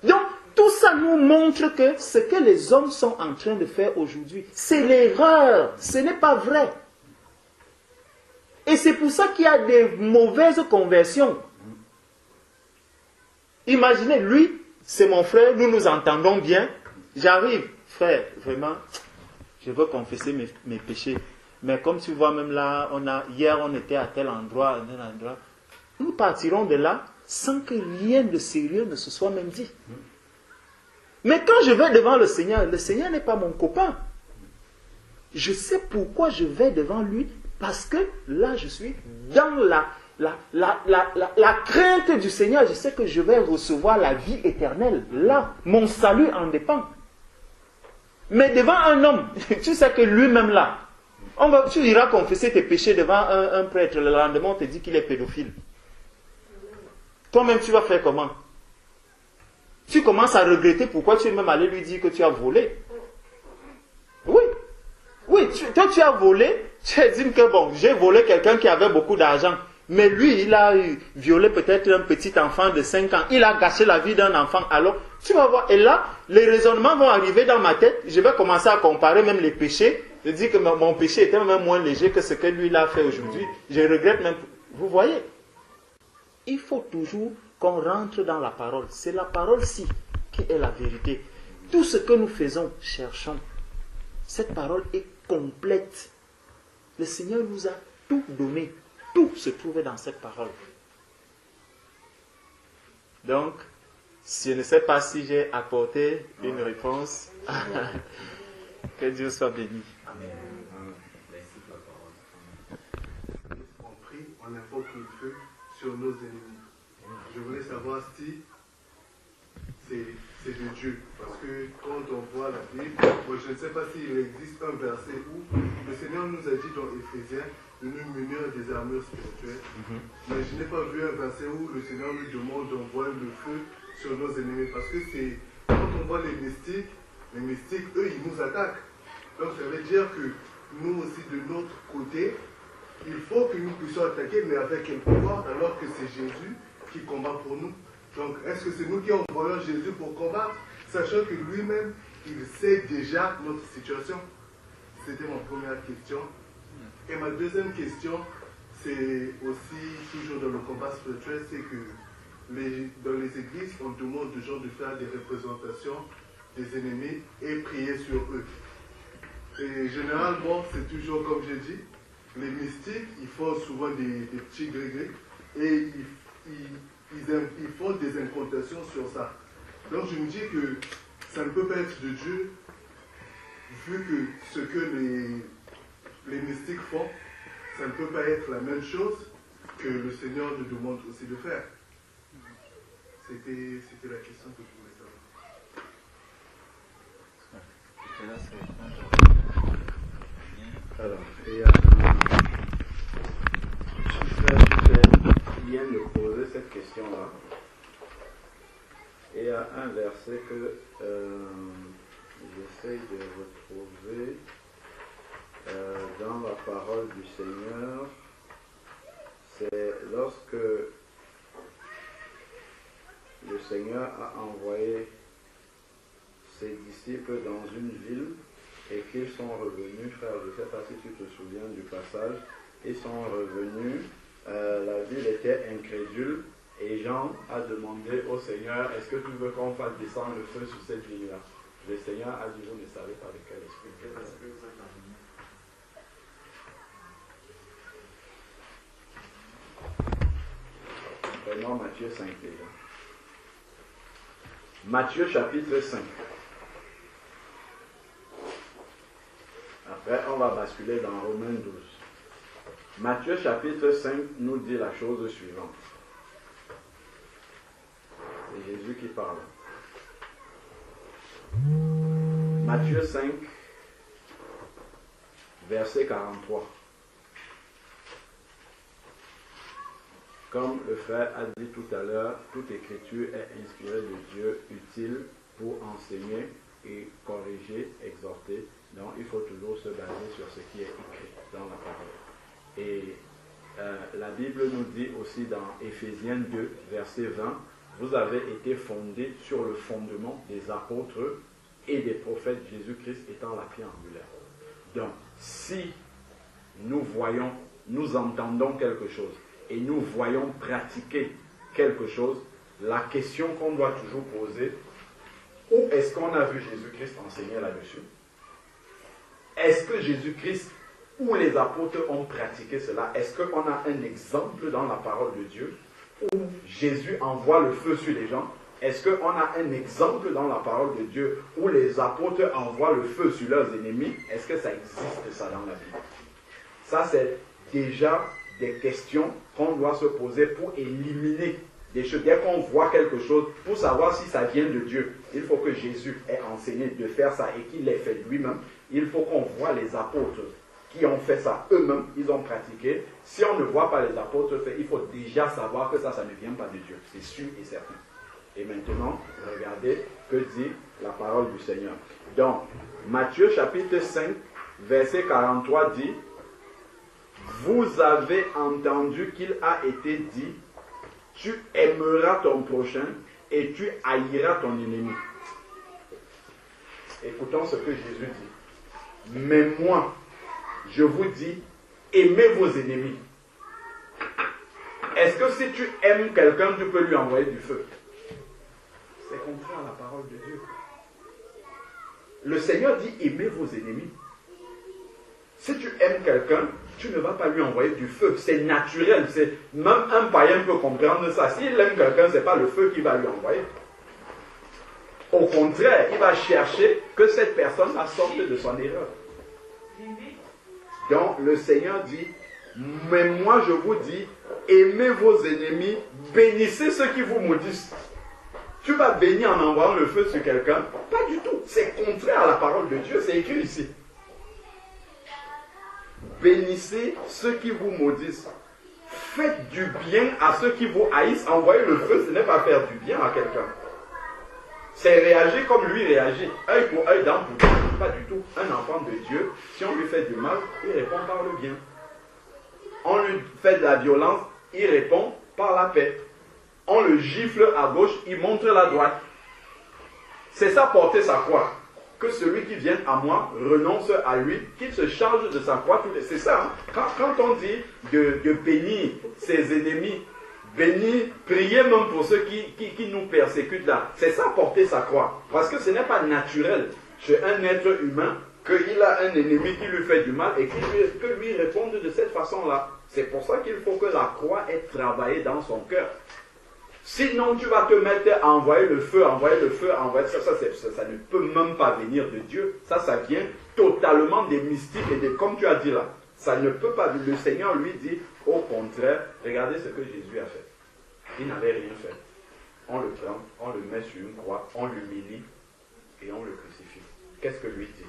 Donc, tout ça nous montre que ce que les hommes sont en train de faire aujourd'hui, c'est l'erreur, ce n'est pas vrai. Et c'est pour ça qu'il y a des mauvaises conversions. Imaginez, lui, c'est mon frère, nous nous entendons bien. J'arrive, frère, vraiment, je veux confesser mes péchés. Mais comme tu vois, même là, hier on était à tel endroit, nous partirons de là sans que rien de sérieux ne se soit même dit. Mais quand je vais devant le Seigneur n'est pas mon copain. Je sais pourquoi je vais devant lui, parce que là je suis dans la crainte du Seigneur. Je sais que je vais recevoir la vie éternelle. Là, mon salut en dépend. Mais devant un homme, tu sais que lui-même là, tu iras confesser tes péchés devant un prêtre. Le lendemain, on te dit qu'il est pédophile. Toi-même, tu vas faire comment? Tu commences à regretter pourquoi tu es même allé lui dire que tu as volé. Oui, toi tu as volé, tu as dit que bon, j'ai volé quelqu'un qui avait beaucoup d'argent. Mais lui, il a violé peut-être un petit enfant de 5 ans. Il a gâché la vie d'un enfant. Alors, tu vas voir. Et là, les raisonnements vont arriver dans ma tête. Je vais commencer à comparer même les péchés. Je dis que mon péché était même moins léger que ce que lui, il a fait aujourd'hui. Je regrette même. Vous voyez? Il faut toujours qu'on rentre dans la parole. C'est la parole-ci qui est la vérité. Tout ce que nous faisons, cherchons. Cette parole est complète. Le Seigneur nous a tout donné. Tout se trouvait dans cette parole. Donc, je ne sais pas si j'ai apporté une réponse. Que Dieu soit béni. Amen. On prie, on invoque le feu sur nos ennemis. Je voulais savoir si c'est de Dieu. Parce que quand on voit la Bible, moi je ne sais pas s'il existe un verset où le Seigneur nous a dit dans Éphésiens de nous munir des armures spirituelles. Mais je n'ai pas vu un verset où le Seigneur nous demande d'envoyer le feu sur nos ennemis. Parce que c'est quand on voit les mystiques, eux, ils nous attaquent. Donc ça veut dire que nous aussi, de notre côté, il faut que nous puissions attaquer, mais avec quel pouvoir, alors que c'est Jésus qui combat pour nous. Donc est-ce que c'est nous qui envoyons Jésus pour combattre, sachant que lui-même, il sait déjà notre situation? C'était ma première question. Et ma deuxième question, c'est aussi toujours dans le combat spirituel, c'est que dans les églises, on demande aux gens de faire des représentations des ennemis et prier sur eux. Et généralement, c'est toujours comme j'ai dit, les mystiques, ils font souvent des petits gré-grés et ils font des incantations sur ça. Donc je me dis que ça ne peut pas être de Dieu, vu que ce que les mystiques font, ça ne peut pas être la même chose que le Seigneur nous demande aussi de faire. C'était la question que je voulais savoir. Alors, tu fais bien de poser cette question-là. Et il y a un verset que j'essaye de retrouver dans la parole du Seigneur. C'est lorsque le Seigneur a envoyé ses disciples dans une ville et qu'ils sont revenus, frère, je ne sais pas si tu te souviens du passage, ils sont revenus, la ville était incrédule et Jean a demandé au Seigneur, est-ce que tu veux qu'on fasse descendre le feu sur cette ville-là? Le Seigneur a dit, vous ne savez pas de quel esprit. Prenons Matthieu 5 déjà. Matthieu chapitre 5. Après, on va basculer dans Romains 12. Matthieu chapitre 5 nous dit la chose suivante. C'est Jésus qui parle. Matthieu 5, verset 43. Comme le frère a dit tout à l'heure, toute écriture est inspirée de Dieu, utile pour enseigner et corriger, exhorter. Donc il faut toujours se baser sur ce qui est écrit dans la parole. Et la Bible nous dit aussi dans Éphésiens 2, verset 20, vous avez été fondés sur le fondement des apôtres et des prophètes, Jésus-Christ étant la pierre angulaire. Donc, si nous voyons, nous entendons quelque chose et nous voyons pratiquer quelque chose, la question qu'on doit toujours poser, où est-ce qu'on a vu Jésus-Christ enseigner là-dessus? Est-ce que Jésus-Christ ou les apôtres ont pratiqué cela? Est-ce qu'on a un exemple dans la parole de Dieu où Jésus envoie le feu sur les gens? Est-ce qu'on a un exemple dans la parole de Dieu où les apôtres envoient le feu sur leurs ennemis? Est-ce que ça existe ça dans la Bible? Ça, c'est déjà des questions qu'on doit se poser pour éliminer des choses. Dès qu'on voit quelque chose, pour savoir si ça vient de Dieu, il faut que Jésus ait enseigné de faire ça et qu'il l'ait fait lui-même. Il faut qu'on voit les apôtres qui ont fait ça eux-mêmes, ils ont pratiqué. Si on ne voit pas les apôtres faire, il faut déjà savoir que ça ne vient pas de Dieu. C'est sûr et certain. Et maintenant, regardez que dit la parole du Seigneur. Donc, Matthieu chapitre 5, verset 43 dit, vous avez entendu qu'il a été dit, tu aimeras ton prochain et tu haïras ton ennemi. Écoutons ce que Jésus dit. Mais moi, je vous dis, aimez vos ennemis. Est-ce que si tu aimes quelqu'un, tu peux lui envoyer du feu? C'est contraire à la parole de Dieu. Le Seigneur dit, aimez vos ennemis. Si tu aimes quelqu'un, tu ne vas pas lui envoyer du feu. C'est naturel. Même un païen peut comprendre ça. S'il aime quelqu'un, ce n'est pas le feu qu'il va lui envoyer. Au contraire, il va chercher que cette personne sorte de son erreur. Donc, le Seigneur dit, mais moi je vous dis, aimez vos ennemis, bénissez ceux qui vous maudissent. Tu vas bénir en envoyant le feu sur quelqu'un? Pas du tout. C'est contraire à la parole de Dieu. C'est écrit ici. Bénissez ceux qui vous maudissent. Faites du bien à ceux qui vous haïssent. Envoyer le feu, ce n'est pas faire du bien à quelqu'un. C'est réagir comme lui réagit. Œil pour œil, dent pour dent. Pas du tout. Un enfant de Dieu, si on lui fait du mal, il répond par le bien. On lui fait de la violence, il répond par la paix. On le gifle à gauche, il montre la droite. C'est ça porter sa croix. que celui qui vient à moi renonce à lui, qu'il se charge de sa croix. C'est ça, hein? Quand on dit de bénir ses ennemis, bénir, prier même pour ceux qui nous persécutent là, c'est ça porter sa croix. Parce que ce n'est pas naturel chez un être humain qu'il a un ennemi qui lui fait du mal et que lui réponde de cette façon-là. C'est pour ça qu'il faut que la croix ait travaillé dans son cœur. Sinon, tu vas te mettre à envoyer le feu, ça ne peut même pas venir de Dieu. Ça vient totalement des mystiques et de, comme tu as dit là, ça ne peut pas. Le Seigneur lui dit, au contraire, regardez ce que Jésus a fait. Il n'avait rien fait. On le prend, on le met sur une croix, on l'humilie et on le crucifie. Qu'est-ce que lui dit?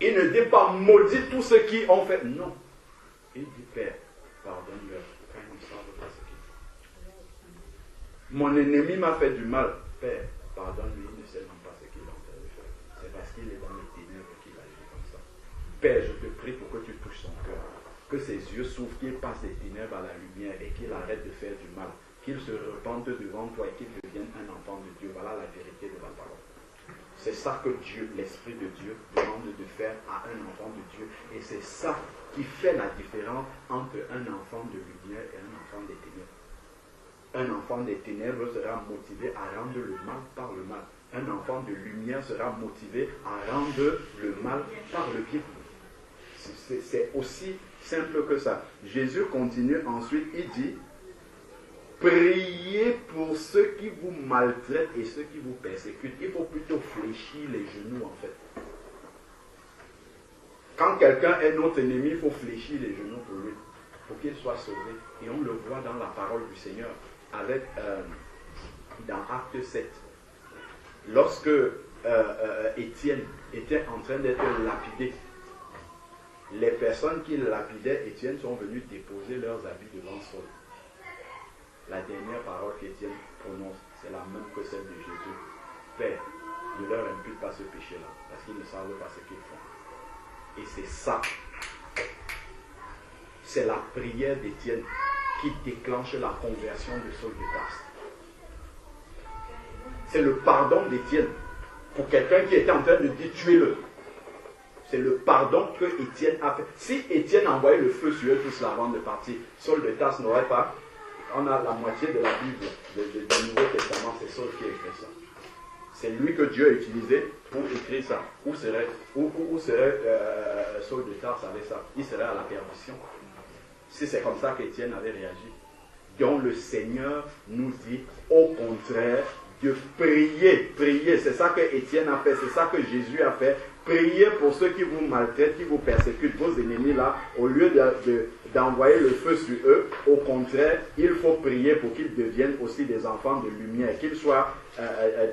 Il ne dit pas maudit tous ceux qui ont fait. Non. Il dit, Père, pardonne-leur, car ils ne savent pas ce qu'ils font. Mon ennemi m'a fait du mal. Père, pardonne-lui, il ne sait même pas ce qu'il est en train de faire. C'est parce qu'il est dans les ténèbres qu'il agit comme ça. Père, je te prie pour que tu touches son cœur. Que ses yeux s'ouvrent, qu'il passe des ténèbres à la lumière et qu'il arrête de faire du mal. Qu'il se repente devant toi et qu'il devienne un enfant de Dieu. Voilà la vérité de la parole. C'est ça que Dieu, l'Esprit de Dieu, demande de faire à un enfant de Dieu. Et c'est ça qui fait la différence entre un enfant de lumière et un enfant des ténèbres. Un enfant des ténèbres sera motivé à rendre le mal par le mal. Un enfant de lumière sera motivé à rendre le mal par le bien. C'est aussi simple que ça. Jésus continue ensuite, il dit, priez pour ceux qui vous maltraitent et ceux qui vous persécutent. Il faut plutôt fléchir les genoux en fait. Quand quelqu'un est notre ennemi, il faut fléchir les genoux pour lui, pour qu'il soit sauvé. Et on le voit dans la parole du Seigneur, avec dans Acte 7. Lorsque Étienne était en train d'être lapidé, les personnes qui lapidaient Étienne sont venues déposer leurs habits devant Saul. La dernière parole qu'Étienne prononce, c'est la même que celle de Jésus. Père, ne leur impute pas ce péché-là, parce qu'ils ne savent pas ce qu'ils font. Et c'est ça. C'est la prière d'Étienne qui déclenche la conversion de Saul de Tarse. C'est le pardon d'Étienne pour quelqu'un qui était en train de dire tuez-le. C'est le pardon que Étienne a fait. Si Étienne envoyait le feu sur eux tous avant de partir, Saul de Tarse n'aurait pas. On a la moitié de la Bible du Nouveau Testament, c'est Saul qui a écrit ça. C'est lui que Dieu a utilisé pour écrire ça. Où serait Saul de Tarse avec ça? Il serait à la perdition. Si c'est comme ça qu'Étienne avait réagi. Donc le Seigneur nous dit au contraire de prier. Prier, c'est ça que Étienne a fait, c'est ça que Jésus a fait. Priez pour ceux qui vous maltraitent, qui vous persécutent, vos ennemis là, au lieu d'envoyer le feu sur eux, au contraire, il faut prier pour qu'ils deviennent aussi des enfants de lumière, qu'ils soient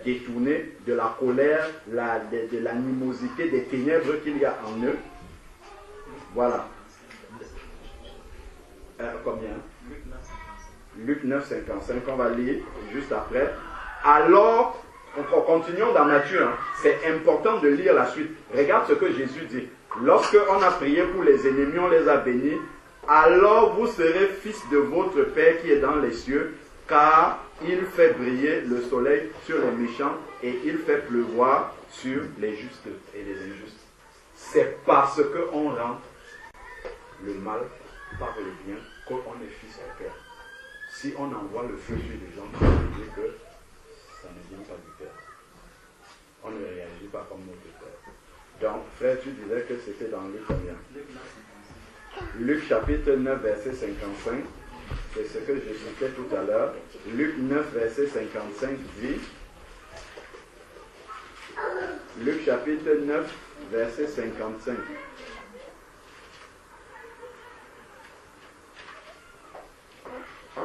détournés de la colère, de l'animosité, des ténèbres qu'il y a en eux. Voilà. Combien? Luc 9, 55, on va lire juste après. Alors, continuons dans Matthieu, hein. C'est important de lire la suite. Regarde ce que Jésus dit. Lorsque on a prié pour les ennemis, on les a bénis. Alors vous serez fils de votre Père qui est dans les cieux, car il fait briller le soleil sur les méchants et il fait pleuvoir sur les justes et les injustes. C'est parce qu'on rend le mal par le bien qu'on est fils de Père. Si on envoie le feu sur les gens, ça veut dire que ça ne vient pas du Père. On ne réagit pas comme notre Père. Donc, frère, tu disais que c'était dans Luc combien? Luc chapitre 9, verset 55. C'est ce que je citais tout à l'heure. Luc 9, verset 55 dit. Luc chapitre 9, verset 55.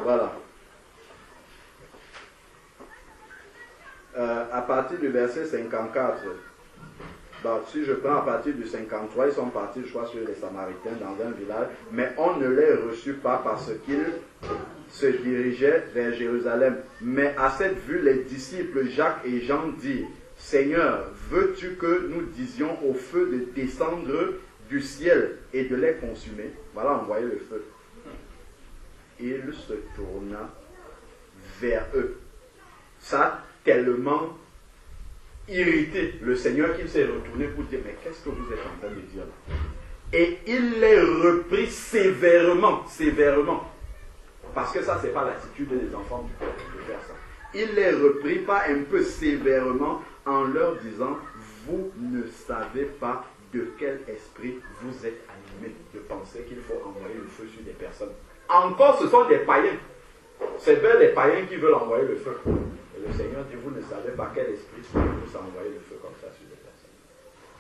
Voilà. À partir du verset 54, donc, si je prends à partir du 53, ils sont partis, je crois, sur les Samaritains dans un village, mais on ne les reçut pas parce qu'ils se dirigeaient vers Jérusalem. Mais à cette vue, les disciples Jacques et Jean dirent, Seigneur, veux-tu que nous disions au feu de descendre du ciel et de les consumer? Voilà, envoyer le feu. Il se tourna vers eux. Ça a tellement irrité le Seigneur qu'il s'est retourné pour dire, mais qu'est-ce que vous êtes en train de dire là? Et il les reprit sévèrement, sévèrement. Parce que ça, ce n'est pas l'attitude des enfants du peuple de faire ça. Il les reprit pas un peu sévèrement en leur disant, vous ne savez pas de quel esprit vous êtes animés de penser qu'il faut envoyer le feu sur des personnes. Encore, ce sont des païens. C'est vers les païens qui veulent envoyer le feu. Et le Seigneur dit, vous ne savez pas quel esprit vous a envoyé le feu comme ça sur des personnes.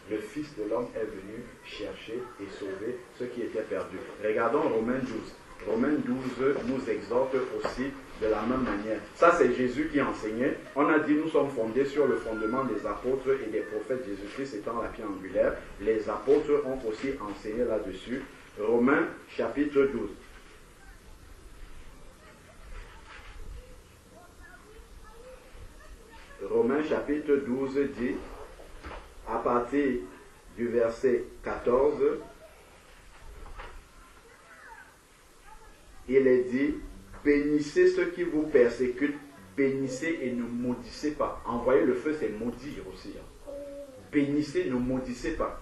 Le Fils de l'homme est venu chercher et sauver ceux qui étaient perdus. Regardons Romains 12. Romains 12 nous exhorte aussi de la même manière. Ça, c'est Jésus qui enseignait. On a dit, nous sommes fondés sur le fondement des apôtres et des prophètes, Jésus-Christ étant la pierre angulaire. Les apôtres ont aussi enseigné là-dessus. Romains chapitre 12. Romains chapitre 12 dit, à partir du verset 14, il est dit, bénissez ceux qui vous persécutent, bénissez et ne maudissez pas. Envoyer le feu, c'est maudire aussi. Bénissez, ne maudissez pas.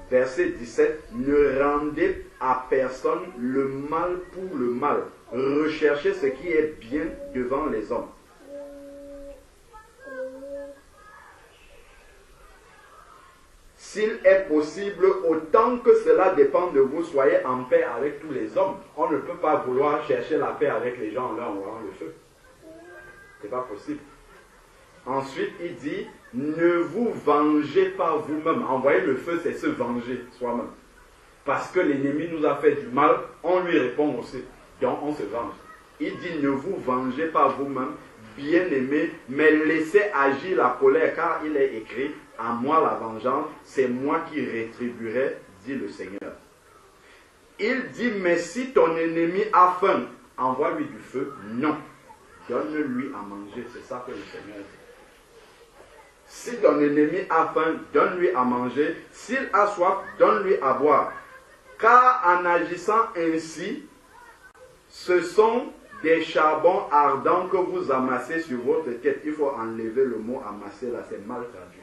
Verset 17, ne rendez à personne le mal pour le mal. Recherchez ce qui est bien devant les hommes. S'il est possible, autant que cela dépend de vous, soyez en paix avec tous les hommes. On ne peut pas vouloir chercher la paix avec les gens en leur envoyant le feu. Ce n'est pas possible. Ensuite, il dit, ne vous vengez pas vous-même. Envoyer le feu, c'est se venger soi-même. Parce que l'ennemi nous a fait du mal, on lui répond aussi. Donc, on se venge. Il dit, ne vous vengez pas vous-même, bien-aimés, mais laissez agir la colère, car il est écrit, à moi la vengeance, c'est moi qui rétribuerai, dit le Seigneur. Il dit, mais si ton ennemi a faim, envoie-lui du feu. Non. Donne-lui à manger. C'est ça que le Seigneur dit. Si ton ennemi a faim, donne-lui à manger. S'il a soif, donne-lui à boire. Car en agissant ainsi, ce sont des charbons ardents que vous amassez sur votre tête. Il faut enlever le mot amasser là, c'est mal traduit.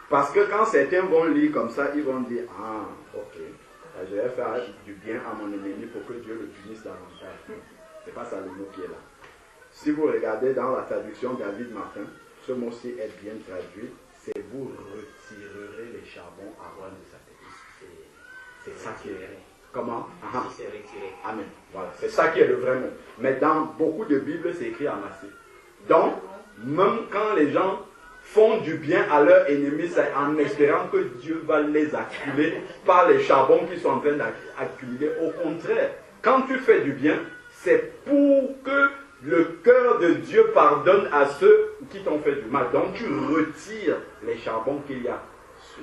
Parce que quand certains vont lire comme ça, ils vont dire, ah, ok, je vais faire du bien à mon ennemi pour que Dieu le punisse davantage. C'est pas ça le mot qui est là. Si vous regardez dans la traduction David Martin, ce mot-ci est bien traduit, c'est vous retirerez les charbons avant de sa tête. C'est ça qui est. Comment? C'est retiré. Amen. Voilà, c'est ça qui est le vrai mot. Mais dans beaucoup de Bibles, c'est écrit amasser. Donc, même quand les gens font du bien à leurs ennemis, c'est en espérant que Dieu va les acculer par les charbons qu'ils sont en train d'accumuler. Au contraire, quand tu fais du bien, c'est pour que le cœur de Dieu pardonne à ceux qui t'ont fait du mal. Donc tu retires les charbons qu'il y a,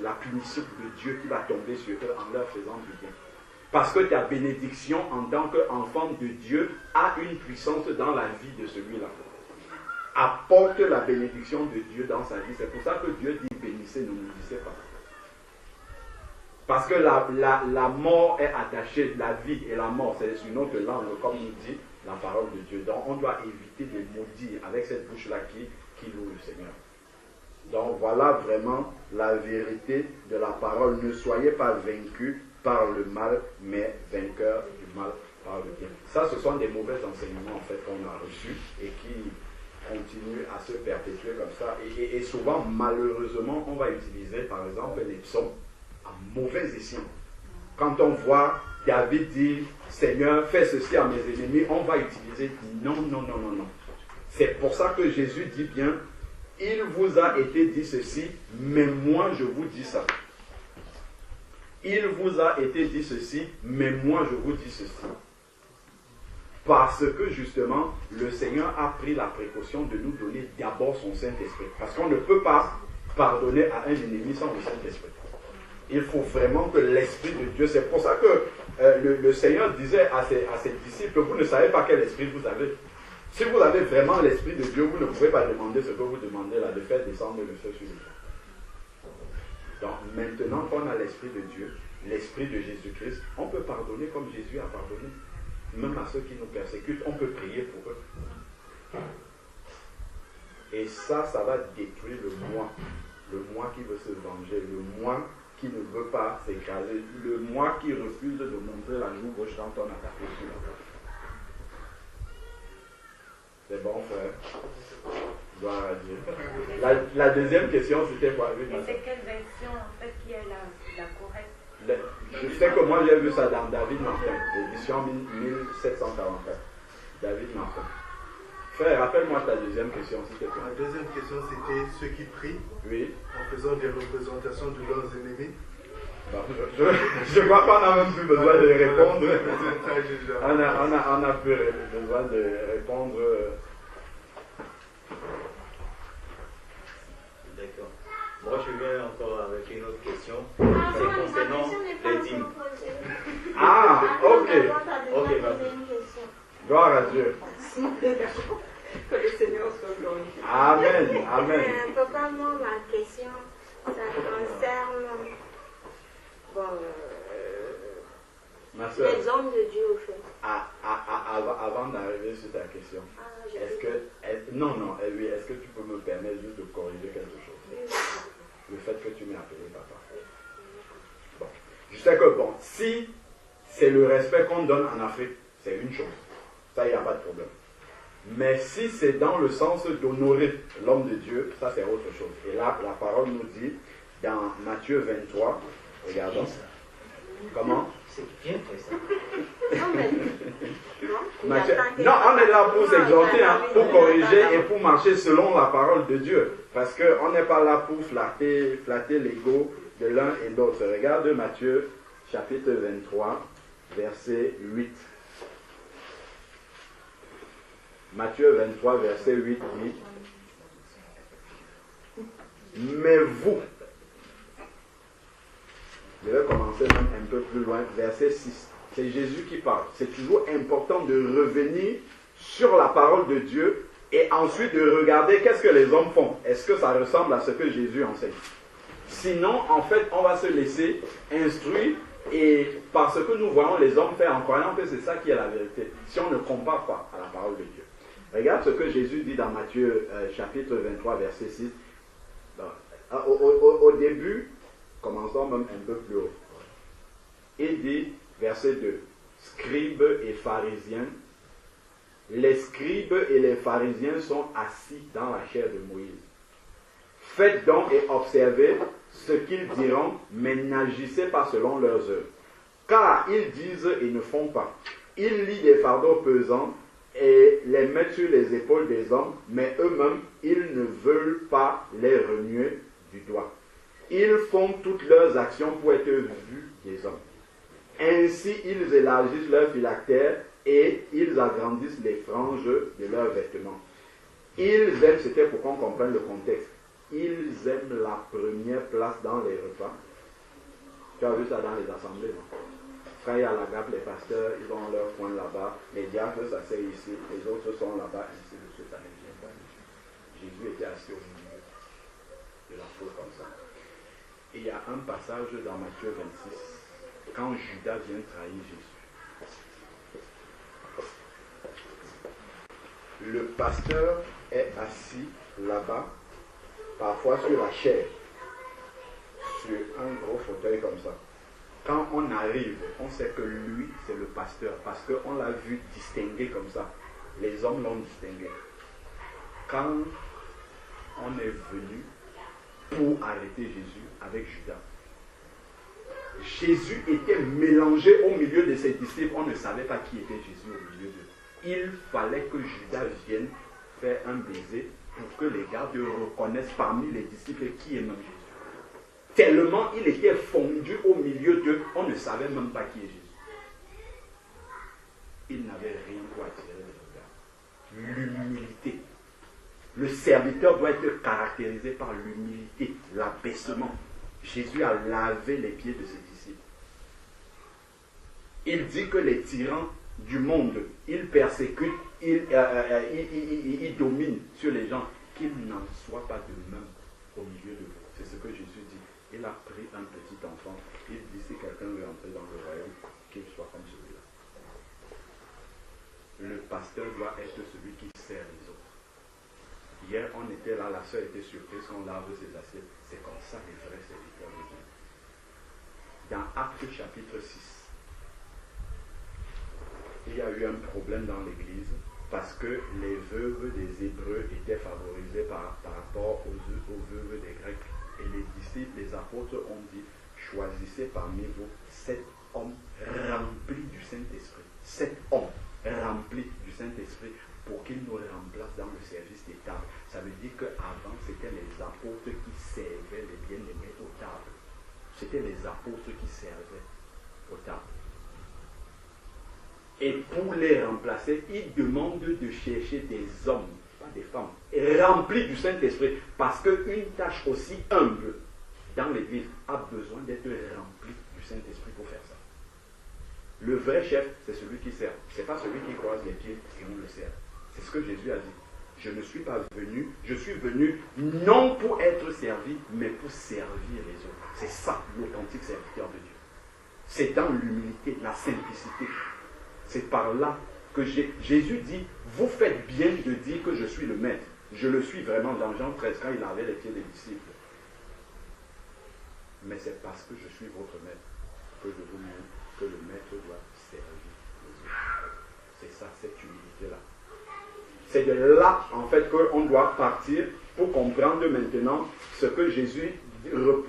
la punition de Dieu qui va tomber sur eux en leur faisant du bien. Parce que ta bénédiction en tant qu'enfant de Dieu a une puissance dans la vie de celui-là. Apporte la bénédiction de Dieu dans sa vie. C'est pour ça que Dieu dit bénissez, ne maudissez pas. Parce que la mort est attachée, la vie et la mort, c'est une autre langue, comme nous dit la parole de Dieu. Donc on doit éviter de maudire avec cette bouche-là qui loue le Seigneur. Donc voilà vraiment la vérité de la parole. Ne soyez pas vaincus par le mal, mais vainqueurs du mal par le bien. Ça, ce sont des mauvais enseignements en fait qu'on a reçus et qui continuent à se perpétuer comme ça. Et souvent, malheureusement, on va utiliser par exemple les psaumes à mauvais escient. Quand on voit David dire Seigneur, fais ceci à mes ennemis, on va utiliser non. C'est pour ça que Jésus dit bien, il vous a été dit ceci, mais moi je vous dis ça. Il vous a été dit ceci, mais moi je vous dis ceci. Parce que justement, le Seigneur a pris la précaution de nous donner d'abord son Saint-Esprit. Parce qu'on ne peut pas pardonner à un ennemi sans le Saint-Esprit. Il faut vraiment que l'Esprit de Dieu, c'est pour ça que le Seigneur disait à ses disciples, vous ne savez pas quel esprit vous avez. Si vous avez vraiment l'Esprit de Dieu, vous ne pouvez pas demander ce que vous demandez là, de faire descendre le feu sur les gens. Donc maintenant qu'on a l'Esprit de Dieu, l'Esprit de Jésus-Christ, on peut pardonner comme Jésus a pardonné. même à ceux qui nous persécutent, on peut prier pour eux. Et ça va détruire le moi qui veut se venger, le moi qui ne veut pas s'écraser, le moi qui refuse de montrer la joue gauche quand on a tapé sur la table. C'est bon, frère. Gloire à Dieu. La deuxième question, c'était quoi? Et c'est quelle version en fait qui est la correcte? Je sais que moi j'ai vu ça dans David Martin, édition 1744. David Martin. Frère, rappelle-moi ta deuxième question, s'il te plaît. La deuxième question, c'était ceux qui prient Oui. en faisant des représentations de leurs ennemis. Bon, je crois qu'on n'a même plus besoin de répondre. On a plus besoin de répondre. D'accord. Moi, je viens encore avec une autre question. C'est concernant les dîmes. Ah, ok. Ok, vas-y. Gloire à Dieu. Que le Seigneur soit glorifié. Amen. Amen. Papa, moi, ma question, ça concerne Ma soeur, les hommes de Dieu, au fait. avant d'arriver sur ta question, non, oui, est-ce que tu peux me permettre juste de corriger quelque chose? Le fait que tu m'aies appelé papa. Bon. Je sais que bon, si c'est le respect qu'on donne en Afrique, c'est une chose. Ça, il n'y a pas de problème. Mais si c'est dans le sens d'honorer l'homme de Dieu, ça c'est autre chose. Et là, la parole nous dit, dans Matthieu 23, regardons. Comment? C'est bien fait ça. Non, on est là pour s'exhorter, pour corriger et pour marcher selon la parole de Dieu. Parce qu'on n'est pas là pour flatter l'ego de l'un et de l'autre. Regarde Matthieu chapitre 23, verset 8. Matthieu 23, verset 8 dit: mais vous, je vais commencer même un peu plus loin, verset 6. C'est Jésus qui parle. C'est toujours important de revenir sur la parole de Dieu et ensuite de regarder qu'est-ce que les hommes font. Est-ce que ça ressemble à ce que Jésus enseigne? Sinon, en fait, on va se laisser instruire et par ce que nous voyons les hommes faire en croyant que c'est ça qui est la vérité, si on ne compare pas à la parole de Dieu. Regarde ce que Jésus dit dans Matthieu chapitre 23, verset 6. Au début, commençons même un peu plus haut. Il dit, verset 2, scribes et pharisiens. Les scribes et les pharisiens sont assis dans la chair de Moïse. Faites donc et observez ce qu'ils diront, mais n'agissez pas selon leurs œuvres. Car ils disent et ne font pas. Ils lient des fardeaux pesants et les mettent sur les épaules des hommes, mais eux-mêmes, ils ne veulent pas les remuer du doigt. Ils font toutes leurs actions pour être vus des hommes. Ainsi, ils élargissent leurs phylactères et ils agrandissent les franges de leurs vêtements. Ils aiment, c'était pour qu'on comprenne le contexte, ils aiment la première place dans les repas. Tu as vu ça dans les assemblées, non? Quand il y a la gape, les pasteurs, ils ont leur coin là-bas, les diacres s'asseyent ici, les autres sont là-bas, ainsi de suite, ça ne vient pas. Jésus était assis au milieu de la foule comme ça. Et il y a un passage dans Matthieu 26, quand Judas vient trahir Jésus. Le pasteur est assis là-bas, parfois sur la chair, sur un gros fauteuil comme ça. Quand on arrive, on sait que lui, c'est le pasteur, parce qu'on l'a vu distinguer comme ça. Les hommes l'ont distingué. Quand on est venu pour arrêter Jésus avec Judas, Jésus était mélangé au milieu de ses disciples. On ne savait pas qui était Jésus au milieu d'eux. Il fallait que Judas vienne faire un baiser pour que les gardes reconnaissent parmi les disciples qui est même Jésus. Tellement il était fondu au milieu d'eux, on ne savait même pas qui est Jésus. Il n'avait rien pour attirer les regards. L'humilité. Le serviteur doit être caractérisé par l'humilité, l'abaissement. Jésus a lavé les pieds de ses disciples. Il dit que les tyrans du monde, ils persécutent, ils dominent sur les gens, qu'ils n'en soient pas de même au milieu de vous. C'est ce que Jésus dit. Il a pris un petit enfant. Il dit, si quelqu'un veut entrer dans le royaume, qu'il soit comme celui-là. le pasteur doit être celui qui sert les autres. Hier, on était là, la sœur était surprise qu'on lave ses assiettes. C'est comme ça les vrais serviteurs de Dieu. Dans Actes chapitre 6, il y a eu un problème dans l'église parce que les veuves des Hébreux étaient favorisées par rapport aux veuves des Grecs. Et les disciples, les apôtres ont dit, choisissez parmi vous 7 hommes remplis du Saint-Esprit. 7 hommes remplis du Saint-Esprit pour qu'ils nous remplacent dans le service des tables. Ça veut dire qu'avant, c'était les apôtres qui servaient les bien-aimés aux tables. C'était les apôtres qui servaient aux tables. Et pour les remplacer, ils demandent de chercher des hommes, pas des femmes, remplis du Saint-Esprit. Parce qu'une tâche aussi humble dans l'Église a besoin d'être remplie du Saint-Esprit pour faire ça. Le vrai chef, c'est celui qui sert. Ce n'est pas celui qui croise les pieds et on le sert. C'est ce que Jésus a dit. Je ne suis pas venu, je suis venu non pour être servi, mais pour servir les autres. C'est ça l'authentique serviteur de Dieu. C'est dans l'humilité, la simplicité. C'est par là que Jésus dit, vous faites bien de dire que je suis le maître. Je le suis vraiment dans Jean 13 quand il avait les pieds des disciples. Mais c'est parce que je suis votre maître que je vous montre que le maître doit servir les autres. C'est ça, cette humilité-là. C'est de là, en fait, qu'on doit partir pour comprendre maintenant ce que Jésus,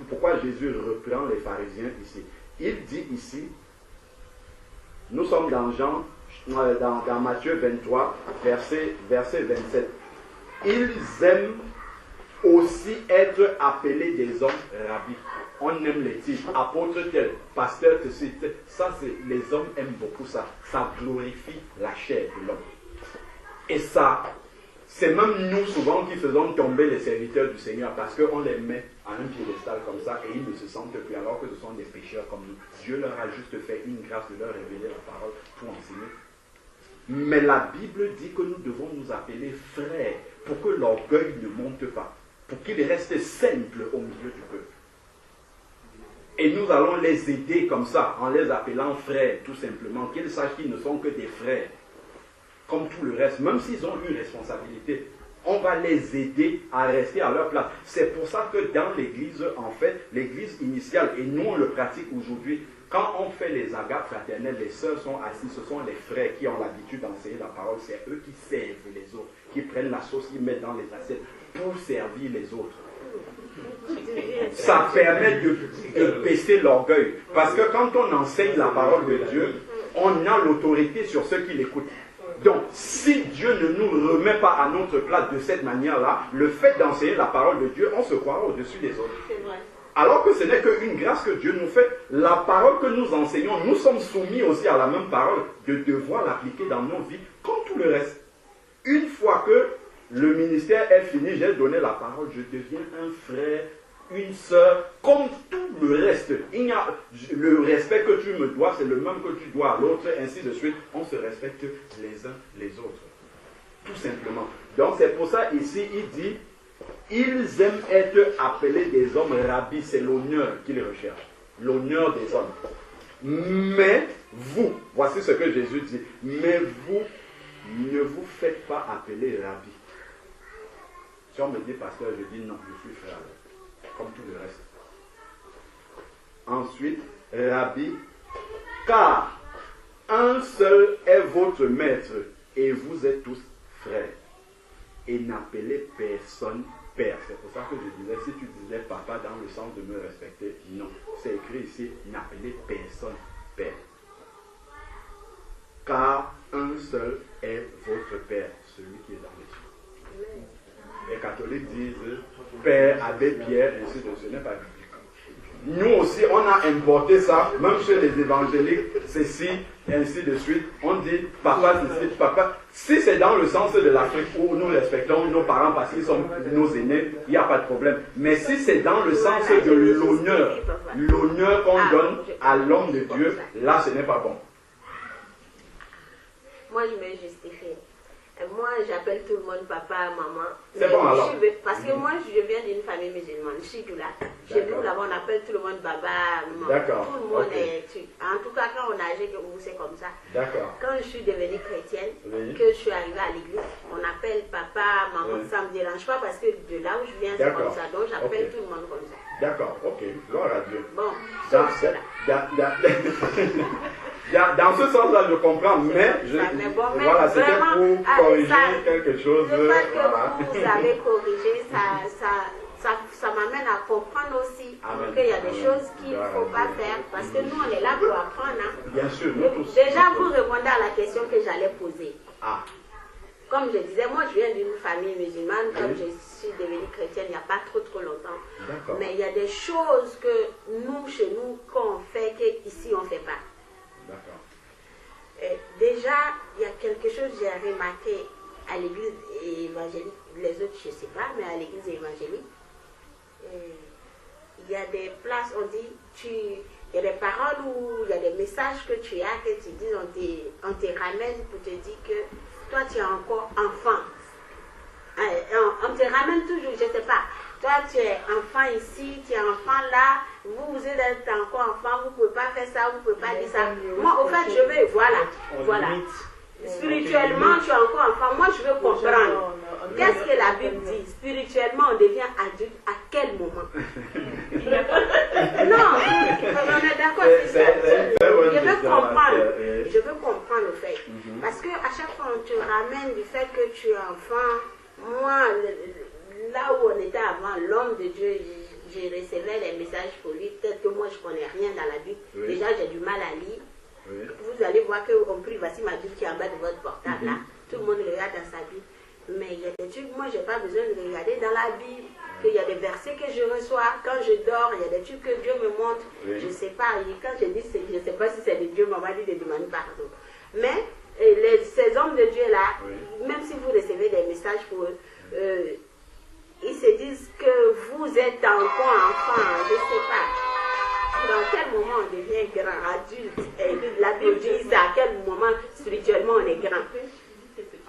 pourquoi Jésus reprend les pharisiens ici. Il dit ici, nous sommes dans Matthieu 23, verset 27. Ils aiment aussi être appelés des hommes rabbis. On aime les titres, apôtre tel, pasteur ceci. Ça, les hommes aiment beaucoup ça. Ça glorifie la chair de l'homme. Et ça, c'est même nous souvent qui faisons tomber les serviteurs du Seigneur parce qu'on les met à un piédestal comme ça et ils ne se sentent plus alors que ce sont des pécheurs comme nous. Dieu leur a juste fait une grâce de leur révéler la parole pour enseigner. Mais la Bible dit que nous devons nous appeler frères pour que l'orgueil ne monte pas, pour qu'ils restent simples au milieu du peuple. Et nous allons les aider comme ça, en les appelant frères, tout simplement, qu'ils sachent qu'ils ne sont que des frères. Comme tout le reste, même s'ils ont une responsabilité, on va les aider à rester à leur place. C'est pour ça que dans l'église, en fait, l'église initiale, et nous on le pratique aujourd'hui, quand on fait les agapes fraternelles, les sœurs sont assises, ce sont les frères qui ont l'habitude d'enseigner la parole, c'est eux qui servent les autres, qui prennent la sauce, qui mettent dans les assiettes pour servir les autres. Ça permet de baisser l'orgueil. Parce que quand on enseigne la parole de Dieu, on a l'autorité sur ceux qui l'écoutent. Donc, si Dieu ne nous remet pas à notre place de cette manière-là, le fait d'enseigner la parole de Dieu, on se croira au-dessus des autres. C'est vrai. Alors que ce n'est qu'une grâce que Dieu nous fait. La parole que nous enseignons, nous sommes soumis aussi à la même parole, de devoir l'appliquer dans nos vies, comme tout le reste. Une fois que le ministère est fini, j'ai donné la parole, je deviens un frère, une sœur, comme tout le reste. Il y a le respect que tu me dois, c'est le même que tu dois à l'autre, ainsi de suite. On se respecte les uns les autres. Tout simplement. Donc c'est pour ça ici, il dit, ils aiment être appelés des hommes rabbis, c'est l'honneur qu'ils recherchent. L'honneur des hommes. Mais vous, voici ce que Jésus dit, mais vous, ne vous faites pas appeler rabbi. Si on me dit pasteur, je dis non, je suis frère, comme tout le reste. Ensuite, rabbi, car un seul est votre maître et vous êtes tous frères. Et n'appelez personne père. C'est pour ça que je disais, si tu disais papa dans le sens de me respecter, non. C'est écrit ici, n'appelez personne père. Car un seul est votre père, celui qui est dans les cieux. Les catholiques disent Père, Abbé Pierre, ainsi de suite. Ce n'est pas biblique. Nous aussi, on a importé ça, même chez les évangéliques, ceci, ainsi de suite. On dit papa, ceci, papa. Si c'est dans le sens de l'Afrique où nous respectons nos parents parce qu'ils sont nos aînés, il n'y a pas de problème. Mais si c'est dans le sens de l'honneur qu'on donne à l'homme de Dieu, là, ce n'est pas bon. Moi, je me justifie. Moi, j'appelle tout le monde papa, maman. C'est bon alors. Parce que moi, je viens d'une famille musulmane. Je suis là. Chez nous, là-bas, on appelle tout le monde baba, maman. D'accord. Tout le monde Okay. est... En tout cas, quand on a âgé, c'est comme ça. D'accord. Quand je suis devenue chrétienne, Oui. que je suis arrivée à l'église, on appelle papa, maman. Oui. Ça ne me dérange pas parce que de là où je viens, c'est D'accord. comme ça. Donc, j'appelle Ok. tout le monde comme ça. D'accord, ok. Gloire à Dieu. Bon, Dans, sauf cela. dans ce sens-là, je comprends, mais, Mais bon, mais voilà, c'était vraiment, pour corriger ça- quelque chose. Le fait que Voilà. vous avez corrigé, ça m'amène à comprendre aussi Amen. qu'il y a des Amen. choses qu'il ne Gloire faut à pas Dieu. faire parce que nous, on est là pour apprendre. Hein. Bien sûr, nous tous. Déjà, vous répondez à la question que j'allais poser. Ah, Comme je disais, moi, je viens d'une famille musulmane. Oui. Comme je suis devenue chrétienne il n'y a pas trop longtemps. d'accord. Mais il y a des choses que nous, chez nous, qu'on fait qu'ici, on ne fait pas. D'accord. Déjà, il y a quelque chose que j'ai remarqué à l'église évangélique, les autres je ne sais pas, mais à l'église évangélique, il y a des places, on dit, il y a des paroles ou il y a des messages que tu as, que tu dis, on te ramène pour te dire que toi tu es encore enfant. On te ramène toujours, je ne sais pas. Toi, tu es enfant ici, tu es enfant là, vous êtes encore enfant, vous ne pouvez pas faire ça, vous ne pouvez pas dire ça. Moi, au fait, je veux, voilà. Spirituellement, tu es encore enfant. Moi, je veux comprendre. Qu'est-ce que la Bible dit? Spirituellement, on devient adulte à quel moment? Non, on est d'accord. Je veux comprendre. Je veux comprendre le fait. Parce qu'à chaque fois, on te ramène du fait que tu es enfant. Moi, là où on était avant, l'homme de Dieu, je recevais les messages pour lui. Peut-être que moi, je ne connais rien dans la Bible. Oui. Déjà, j'ai du mal à lire. Oui. Vous allez voir qu'on prie, voici ma Bible qui est en bas de votre portable. Là. Tout le monde regarde dans sa Bible. Mais il y a des trucs, moi, je n'ai pas besoin de regarder dans la Bible. Qu'il y a des versets que je reçois. Quand je dors, il y a des trucs que Dieu me montre. Oui. Je ne sais pas. Et quand je dis, je ne sais pas si c'est de Dieu, maman dit de demander pardon. Mais ces hommes de Dieu-là, Oui. même si vous recevez des messages pour eux, ils se disent que vous êtes encore enfant. Je ne sais pas. Dans quel moment on devient grand adulte? Et la Bible dit c'est à quel moment spirituellement on est grand.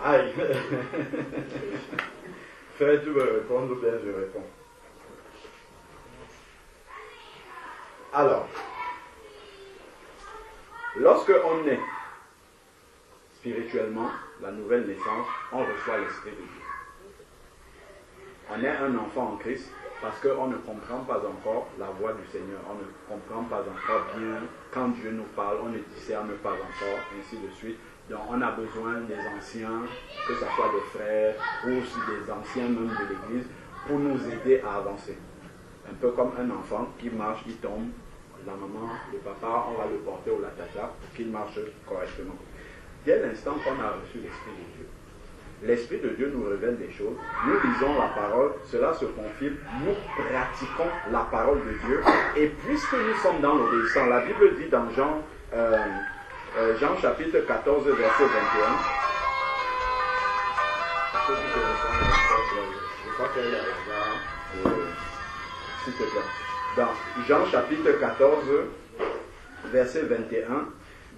Aïe. Frère, tu veux répondre ou bien je réponds? Alors, lorsque on est spirituellement, la nouvelle naissance, on reçoit l'Esprit de Dieu. On est un enfant en Christ parce qu'on ne comprend pas encore la voix du Seigneur. On ne comprend pas encore bien quand Dieu nous parle, on ne discerne pas encore, ainsi de suite. Donc on a besoin des anciens, que ce soit des frères ou aussi des anciens même de l'Église, pour nous aider à avancer. Un peu comme un enfant qui marche, il tombe, la maman, le papa, on va le porter au latata pour qu'il marche correctement. Dès l'instant qu'on a reçu l'Esprit de Dieu, l'Esprit de Dieu nous révèle des choses, nous lisons la parole, cela se confirme, nous pratiquons la parole de Dieu, et puisque nous sommes dans l'obéissance, la Bible dit dans Jean chapitre 14, verset 21, je crois qu'elle est là, s'il te plaît. Dans Jean chapitre 14, verset 21,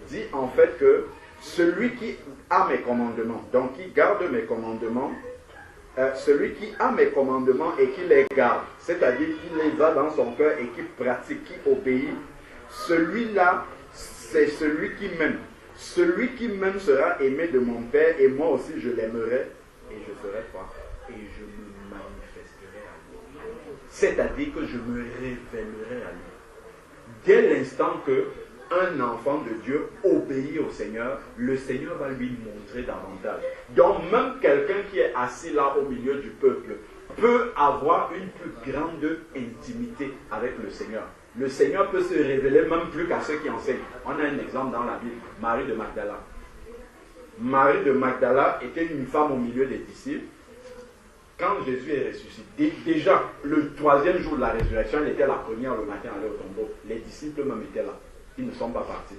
dit en fait que celui qui a mes commandements, donc qui garde mes commandements, celui qui a mes commandements et qui les garde, c'est-à-dire qui les a dans son cœur et qui pratique, qui obéit, celui-là, c'est celui qui m'aime. Celui qui m'aime sera aimé de mon Père et moi aussi je l'aimerai et je serai quoi? Et je me manifesterai à lui. C'est-à-dire que je me révélerai à lui. Dès l'instant que un enfant de Dieu obéit au Seigneur, le Seigneur va lui montrer davantage. Donc même quelqu'un qui est assis là au milieu du peuple peut avoir une plus grande intimité avec le Seigneur. Le Seigneur peut se révéler même plus qu'à ceux qui enseignent. On a un exemple dans la Bible, Marie de Magdala. Marie de Magdala était une femme au milieu des disciples. Quand Jésus est ressuscité, déjà le troisième jour de la résurrection, elle était la première le matin à aller au tombeau. Les disciples même étaient là. Ils ne sont pas partis.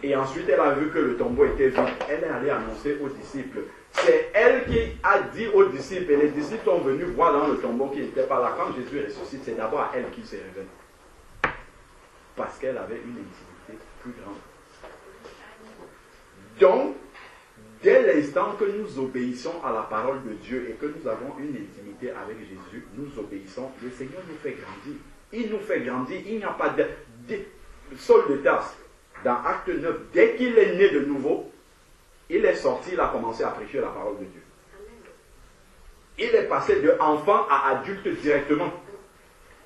Et ensuite, elle a vu que le tombeau était vide. Elle est allée annoncer aux disciples. C'est elle qui a dit aux disciples, et les disciples sont venus voir dans le tombeau qui n'était pas là. Quand Jésus ressuscite, c'est d'abord à elle qui se révèle. Parce qu'elle avait une intimité plus grande. Donc, dès l'instant que nous obéissons à la parole de Dieu et que nous avons une intimité avec Jésus, nous obéissons, le Seigneur nous fait grandir. Il nous fait grandir, il n'y a pas de... Saul de Tarse, dans Acte 9, dès qu'il est né de nouveau, il est sorti, il a commencé à prêcher la parole de Dieu. Il est passé de enfant à adulte directement.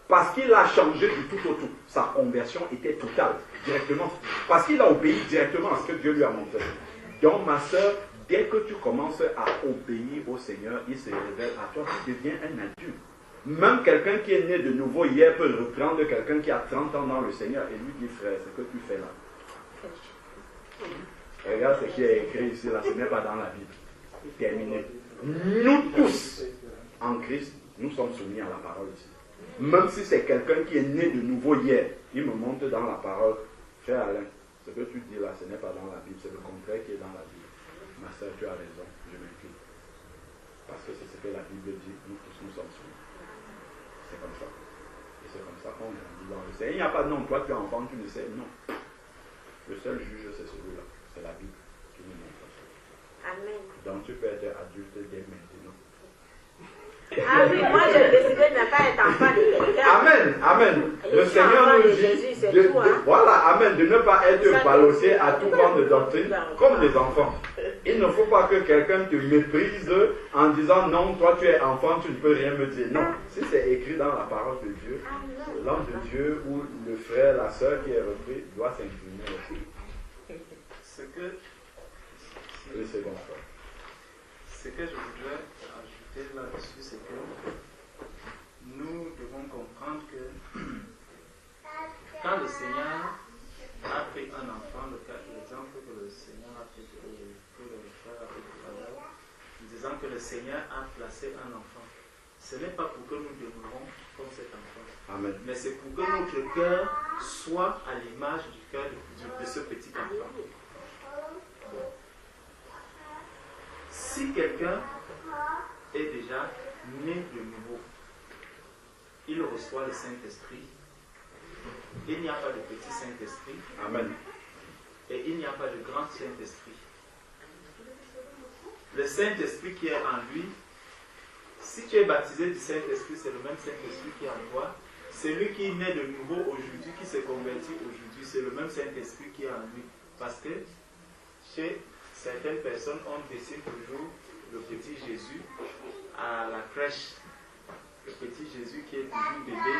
Parce qu'il a changé du tout au tout. Sa conversion était totale, directement. Parce qu'il a obéi directement à ce que Dieu lui a montré. Donc, ma soeur, dès que tu commences à obéir au Seigneur, il se révèle à toi, tu deviens un adulte. Même quelqu'un qui est né de nouveau hier peut reprendre quelqu'un qui a 30 ans dans le Seigneur et lui dire, frère, ce que tu fais là. Regarde ce qui est écrit ici, là, ce n'est pas dans la Bible. Terminé. Nous tous, en Christ, nous sommes soumis à la parole ici. Même si c'est quelqu'un qui est né de nouveau hier, il me montre dans la parole, frère Alain, ce que tu dis là, ce n'est pas dans la Bible, c'est le contraire qui est dans la Bible. Ma soeur, tu as raison, je m'incline. Parce que c'est ce que la Bible dit, nous tous nous sommes soumis. C'est comme ça. Et c'est comme ça qu'on grandit dans le Seigneur. Il n'y a pas de non, toi tu es enfant, tu ne sais, non. Le seul juge, c'est celui-là. C'est la Bible qui nous montre ça. Amen. Donc tu peux être adulte dès maintenant. Ah oui, moi j'ai décidé de ne pas être enfant de quelqu'un. Amen, amen. Le Seigneur nous dit, voilà, amen, de ne pas être ballotté à tout vent de doctrine comme des enfants. Il ne faut pas que quelqu'un te méprise en disant non, toi tu es enfant, tu ne peux rien me dire. Non, si c'est écrit dans la parole de Dieu, l'homme de Dieu ou le frère, la soeur qui est repris doit s'incliner aussi. Ce que Le second frère. Ce que je voudrais ajouter là-dessus, c'est que nous devons comprendre que quand le Seigneur a fait un enfant, l'exemple que le Seigneur a fait, que le frère a fait tout à l'heure, disant que le Seigneur a placé un enfant, ce n'est pas pour que nous demeurons comme cet enfant. Amen. Mais c'est pour que notre cœur soit à l'image du cœur de ce petit enfant. Si quelqu'un est déjà né de nouveau, il reçoit le Saint-Esprit. Il n'y a pas de petit Saint-Esprit. Amen. Et il n'y a pas de grand Saint-Esprit. Le Saint-Esprit qui est en lui, si tu es baptisé du Saint-Esprit, c'est le même Saint-Esprit qui est en toi. Celui qui naît de nouveau aujourd'hui, qui se convertit aujourd'hui, c'est le même Saint-Esprit qui est en lui. Parce que chez certaines personnes, on dessine toujours le petit Jésus à la crèche. Le petit Jésus qui est toujours bébé.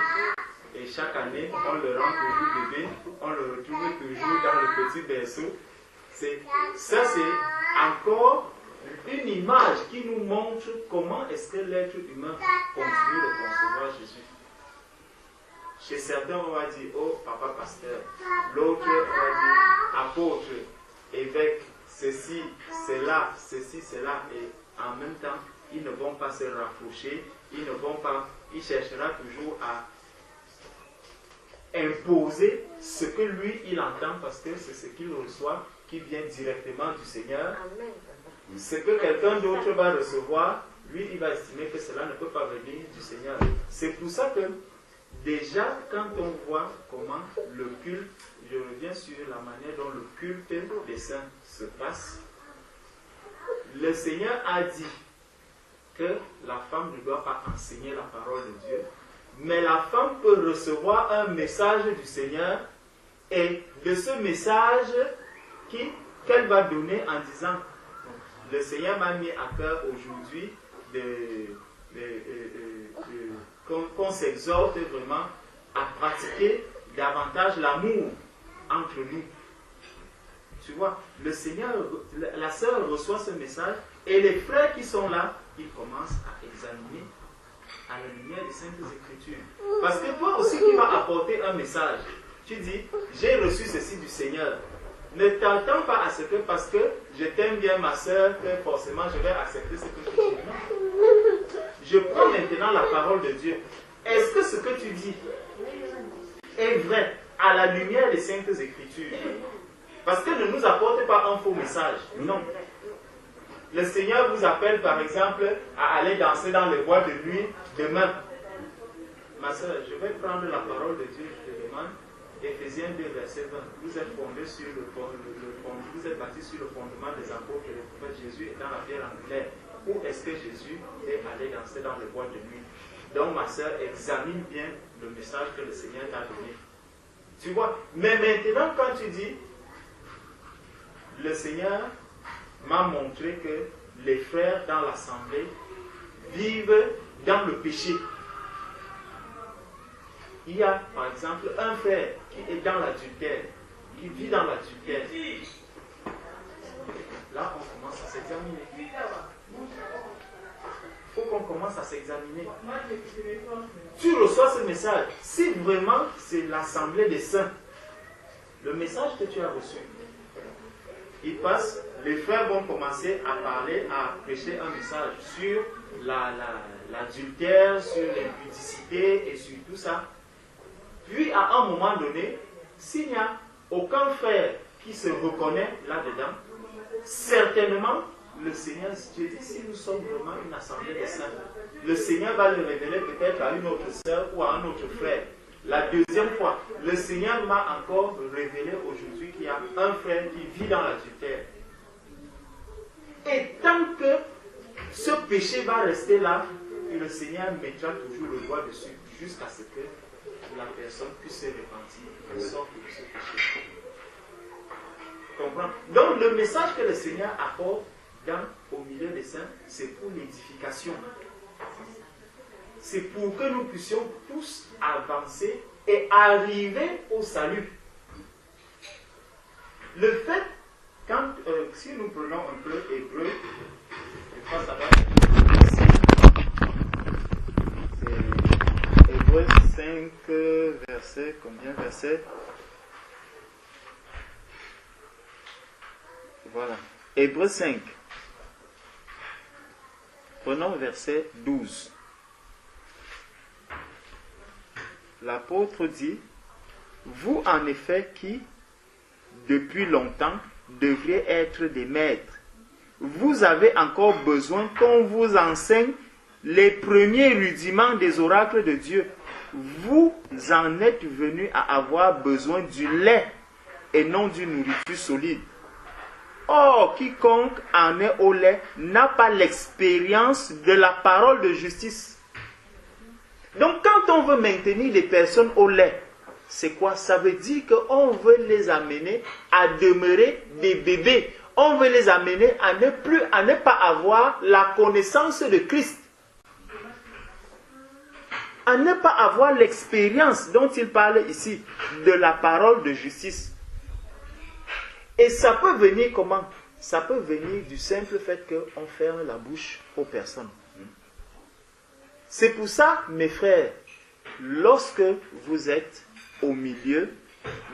Et chaque année, on le rend toujours bébé. On le retrouve toujours dans le petit berceau. Ça, c'est encore une image qui nous montre comment est-ce que l'être humain continue de concevoir Jésus. Chez certains, on va dire, oh, papa pasteur. L'autre, on va dire, apôtre, évêque, ceci, cela, ceci, cela. Et en même temps, ils ne vont pas se rapprocher, ils ne vont pas, il cherchera toujours à imposer ce que lui, il entend, parce que c'est ce qu'il reçoit, qui vient directement du Seigneur. Ce que quelqu'un d'autre va recevoir, lui, il va estimer que cela ne peut pas venir du Seigneur. C'est pour ça que, déjà, quand on voit comment le culte, je reviens sur la manière dont le culte des saints se passe, le Seigneur a dit que la femme ne doit pas enseigner la parole de Dieu, mais la femme peut recevoir un message du Seigneur et de ce message qu'elle va donner en disant, le Seigneur m'a mis à cœur aujourd'hui qu'on s'exhorte vraiment à pratiquer davantage l'amour entre nous. Tu vois, le Seigneur, la sœur reçoit ce message et les frères qui sont là, ils commencent à examiner à la lumière des Saintes Écritures. Parce que toi aussi qui vas apporter un message, tu dis, j'ai reçu ceci du Seigneur. Ne t'attends pas à ce que, parce que je t'aime bien ma sœur, que forcément je vais accepter ce que tu dis. Non. Je prends maintenant la parole de Dieu. Est-ce que ce que tu dis est vrai à la lumière des Saintes Écritures? Parce que ne nous apporte pas un faux message. Non. Le Seigneur vous appelle par exemple à aller danser dans les bois de nuit demain. Ma soeur, je vais prendre la parole de Dieu, je te demande. Éphésiens 2, verset 20. Vous êtes fondés sur vous êtes bâtis sur le fondement des apôtres et le prophète Jésus est dans la pierre angulaire. Où est-ce que Jésus est allé danser dans le bois de nuit? Donc, ma soeur, examine bien le message que le Seigneur t'a donné. Tu vois? Mais maintenant, quand tu dis, le Seigneur m'a montré que les frères dans l'assemblée vivent dans le péché. Il y a, par exemple, un frère qui est dans l'adultère, qui vit dans l'adultère. Là, on commence à s'examiner. Il faut qu'on commence à s'examiner. Tu reçois ce message. Si vraiment c'est l'assemblée des saints, le message que tu as reçu, il passe, les frères vont commencer à parler, à prêcher un message sur l'adultère, sur l'impudicité et sur tout ça. Puis à un moment donné, s'il n'y a aucun frère qui se reconnaît là-dedans, certainement, le Seigneur, je dis, si nous sommes vraiment une assemblée des saints, le Seigneur va le révéler peut-être à une autre sœur ou à un autre frère. La deuxième fois, le Seigneur m'a encore révélé aujourd'hui qu'il y a un frère qui vit dans l'adultère. Et tant que ce péché va rester là, le Seigneur mettra toujours le doigt dessus jusqu'à ce que la personne puisse se repentir et sortir de ce péché. Comprends? Donc le message que le Seigneur apporte au milieu des saints, c'est pour l'édification. C'est pour que nous puissions tous avancer et arriver au salut. Le fait, si nous prenons un peu Hébreu, je crois que ça va être ici. C'est Hébreu 5, verset, combien verset? Voilà. Hébreu 5. Prenons verset 12. L'apôtre dit, vous en effet qui, depuis longtemps, devriez être des maîtres, vous avez encore besoin qu'on vous enseigne les premiers rudiments des oracles de Dieu. Vous en êtes venus à avoir besoin du lait et non d'une nourriture solide. Or, quiconque en est au lait n'a pas l'expérience de la parole de justice. Donc, quand on veut maintenir les personnes au lait, c'est quoi? Ça veut dire qu'on veut les amener à demeurer des bébés. On veut les amener à ne pas avoir la connaissance de Christ. À ne pas avoir l'expérience dont il parle ici, de la parole de justice. Et ça peut venir comment? Ça peut venir du simple fait qu'on ferme la bouche aux personnes. C'est pour ça, mes frères, lorsque vous êtes au milieu,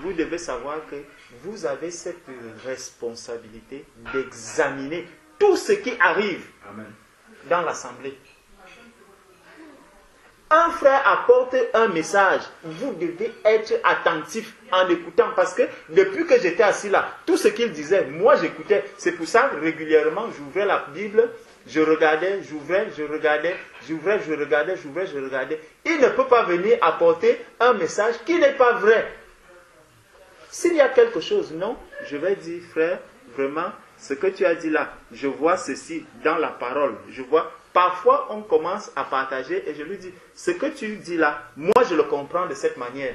vous devez savoir que vous avez cette responsabilité d'examiner tout ce qui arrive dans l'assemblée. Un frère apporte un message, vous devez être attentif en écoutant, parce que depuis que j'étais assis là, tout ce qu'il disait, moi j'écoutais. C'est pour ça, régulièrement, j'ouvrais la Bible, je regardais, j'ouvrais, je regardais, j'ouvrais, je regardais, j'ouvrais, je regardais. Il ne peut pas venir apporter un message qui n'est pas vrai. S'il y a quelque chose, non, je vais dire, frère, vraiment, ce que tu as dit là, je vois ceci dans la parole, je vois. Parfois, on commence à partager et je lui dis, ce que tu dis là, moi je le comprends de cette manière.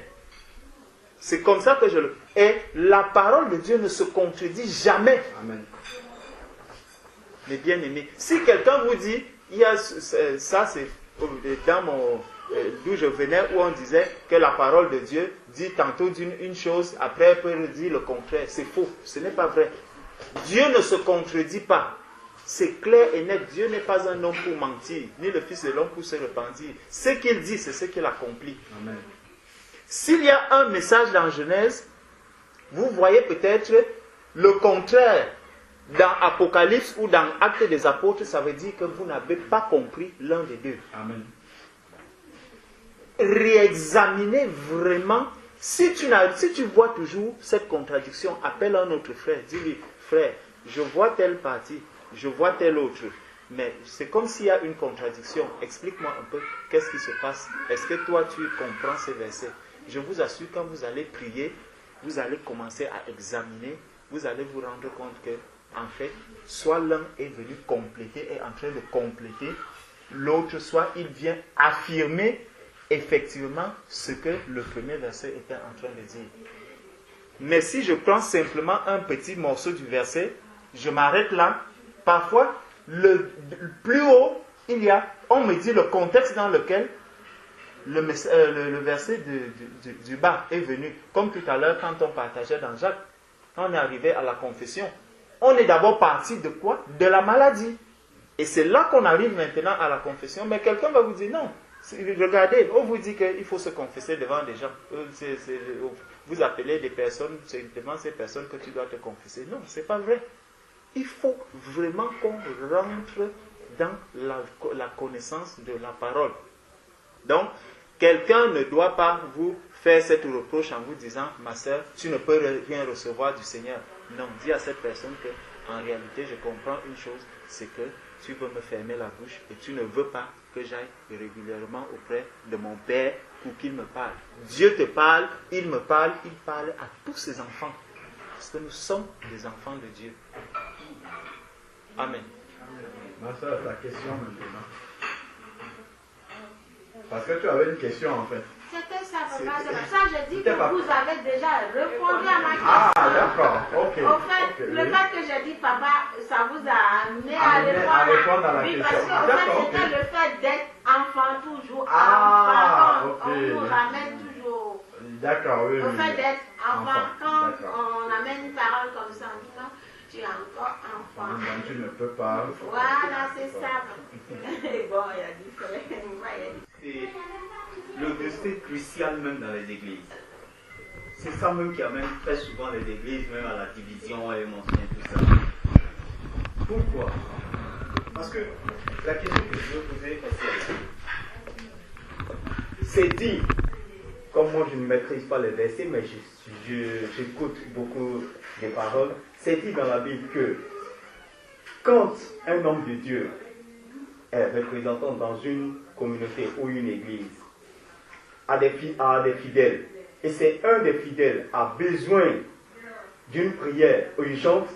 C'est comme ça que je le... Et la parole de Dieu ne se contredit jamais. Amen. Mais bien aimé, si quelqu'un vous dit, il y a ça c'est dans mon... d'où je venais, où on disait que la parole de Dieu dit tantôt une chose, après elle peut dire le contraire. C'est faux, ce n'est pas vrai. Dieu ne se contredit pas. C'est clair et net. Dieu n'est pas un homme pour mentir, ni le Fils de l'homme pour se repentir. Ce qu'il dit, c'est ce qu'il accomplit. Amen. S'il y a un message dans Genèse, vous voyez peut-être le contraire. Dans Apocalypse ou dans Actes des Apôtres, ça veut dire que vous n'avez pas compris l'un des deux. Amen. Réexaminez vraiment. Si tu vois toujours cette contradiction, appelle un autre frère. Dis-lui, frère, je vois telle partie. Je vois tel autre, mais c'est comme s'il y a une contradiction. Explique-moi un peu, qu'est-ce qui se passe? Est-ce que toi tu comprends ces versets? je vous assure, quand vous allez prier, vous allez commencer à examiner, vous allez vous rendre compte que, en fait, soit l'un est venu compléter, est en train de compléter, l'autre, soit il vient affirmer effectivement ce que le premier verset était en train de dire. Mais si je prends simplement un petit morceau du verset, je m'arrête là. Parfois, le plus haut, on me dit le contexte dans lequel le verset du bas est venu. Comme tout à l'heure, quand on partageait dans Jacques, quand on est arrivé à la confession, on est d'abord parti de quoi? De la maladie. Et c'est là qu'on arrive maintenant à la confession. Mais quelqu'un va vous dire non. Regardez, on vous dit qu'il faut se confesser devant des gens. Vous appelez des personnes, c'est devant ces personnes que tu dois te confesser. Non, ce n'est pas vrai. Il faut vraiment qu'on rentre dans la connaissance de la parole. Donc, quelqu'un ne doit pas vous faire cette reproche en vous disant, ma soeur, tu ne peux rien recevoir du Seigneur. Non, dis à cette personne que, en réalité, je comprends une chose, c'est que tu veux me fermer la bouche et tu ne veux pas que j'aille régulièrement auprès de mon Père pour qu'il me parle. Dieu te parle, il me parle, il parle à tous ses enfants. Parce que nous sommes des enfants de Dieu. Amen. Ma soeur, ta question maintenant. Parce que tu avais une question en fait. C'était ça, papa. C'est pour ça que je dis que vous avez déjà répondu à ma question. Ah, d'accord. Ok. En fait, le fait que j'ai dit papa, ça vous a amené à répondre à la oui, question. parce qu'en fait, c'était le fait d'être enfant toujours. Ah, enfant, on nous ramène toujours. D'accord, oui. Le fait d'être enfant, quand d'accord. on amène une parole comme ça, en disant, tu es encore enfant. Donc, tu ne peux pas. Voilà, c'est ça. Bon, il a dit c'est le verset crucial même dans les églises. C'est ça même qui amène très souvent les églises même à la division et mentionner tout ça. Pourquoi? Parce que la question que je veux poser est celle-ci. C'est dit, comme moi je ne maîtrise pas les versets, mais j'écoute beaucoup des paroles, c'est dit dans la Bible que quand un homme de Dieu est représentant dans une communauté ou une église, à des fidèles, et c'est un des fidèles a besoin d'une prière urgente,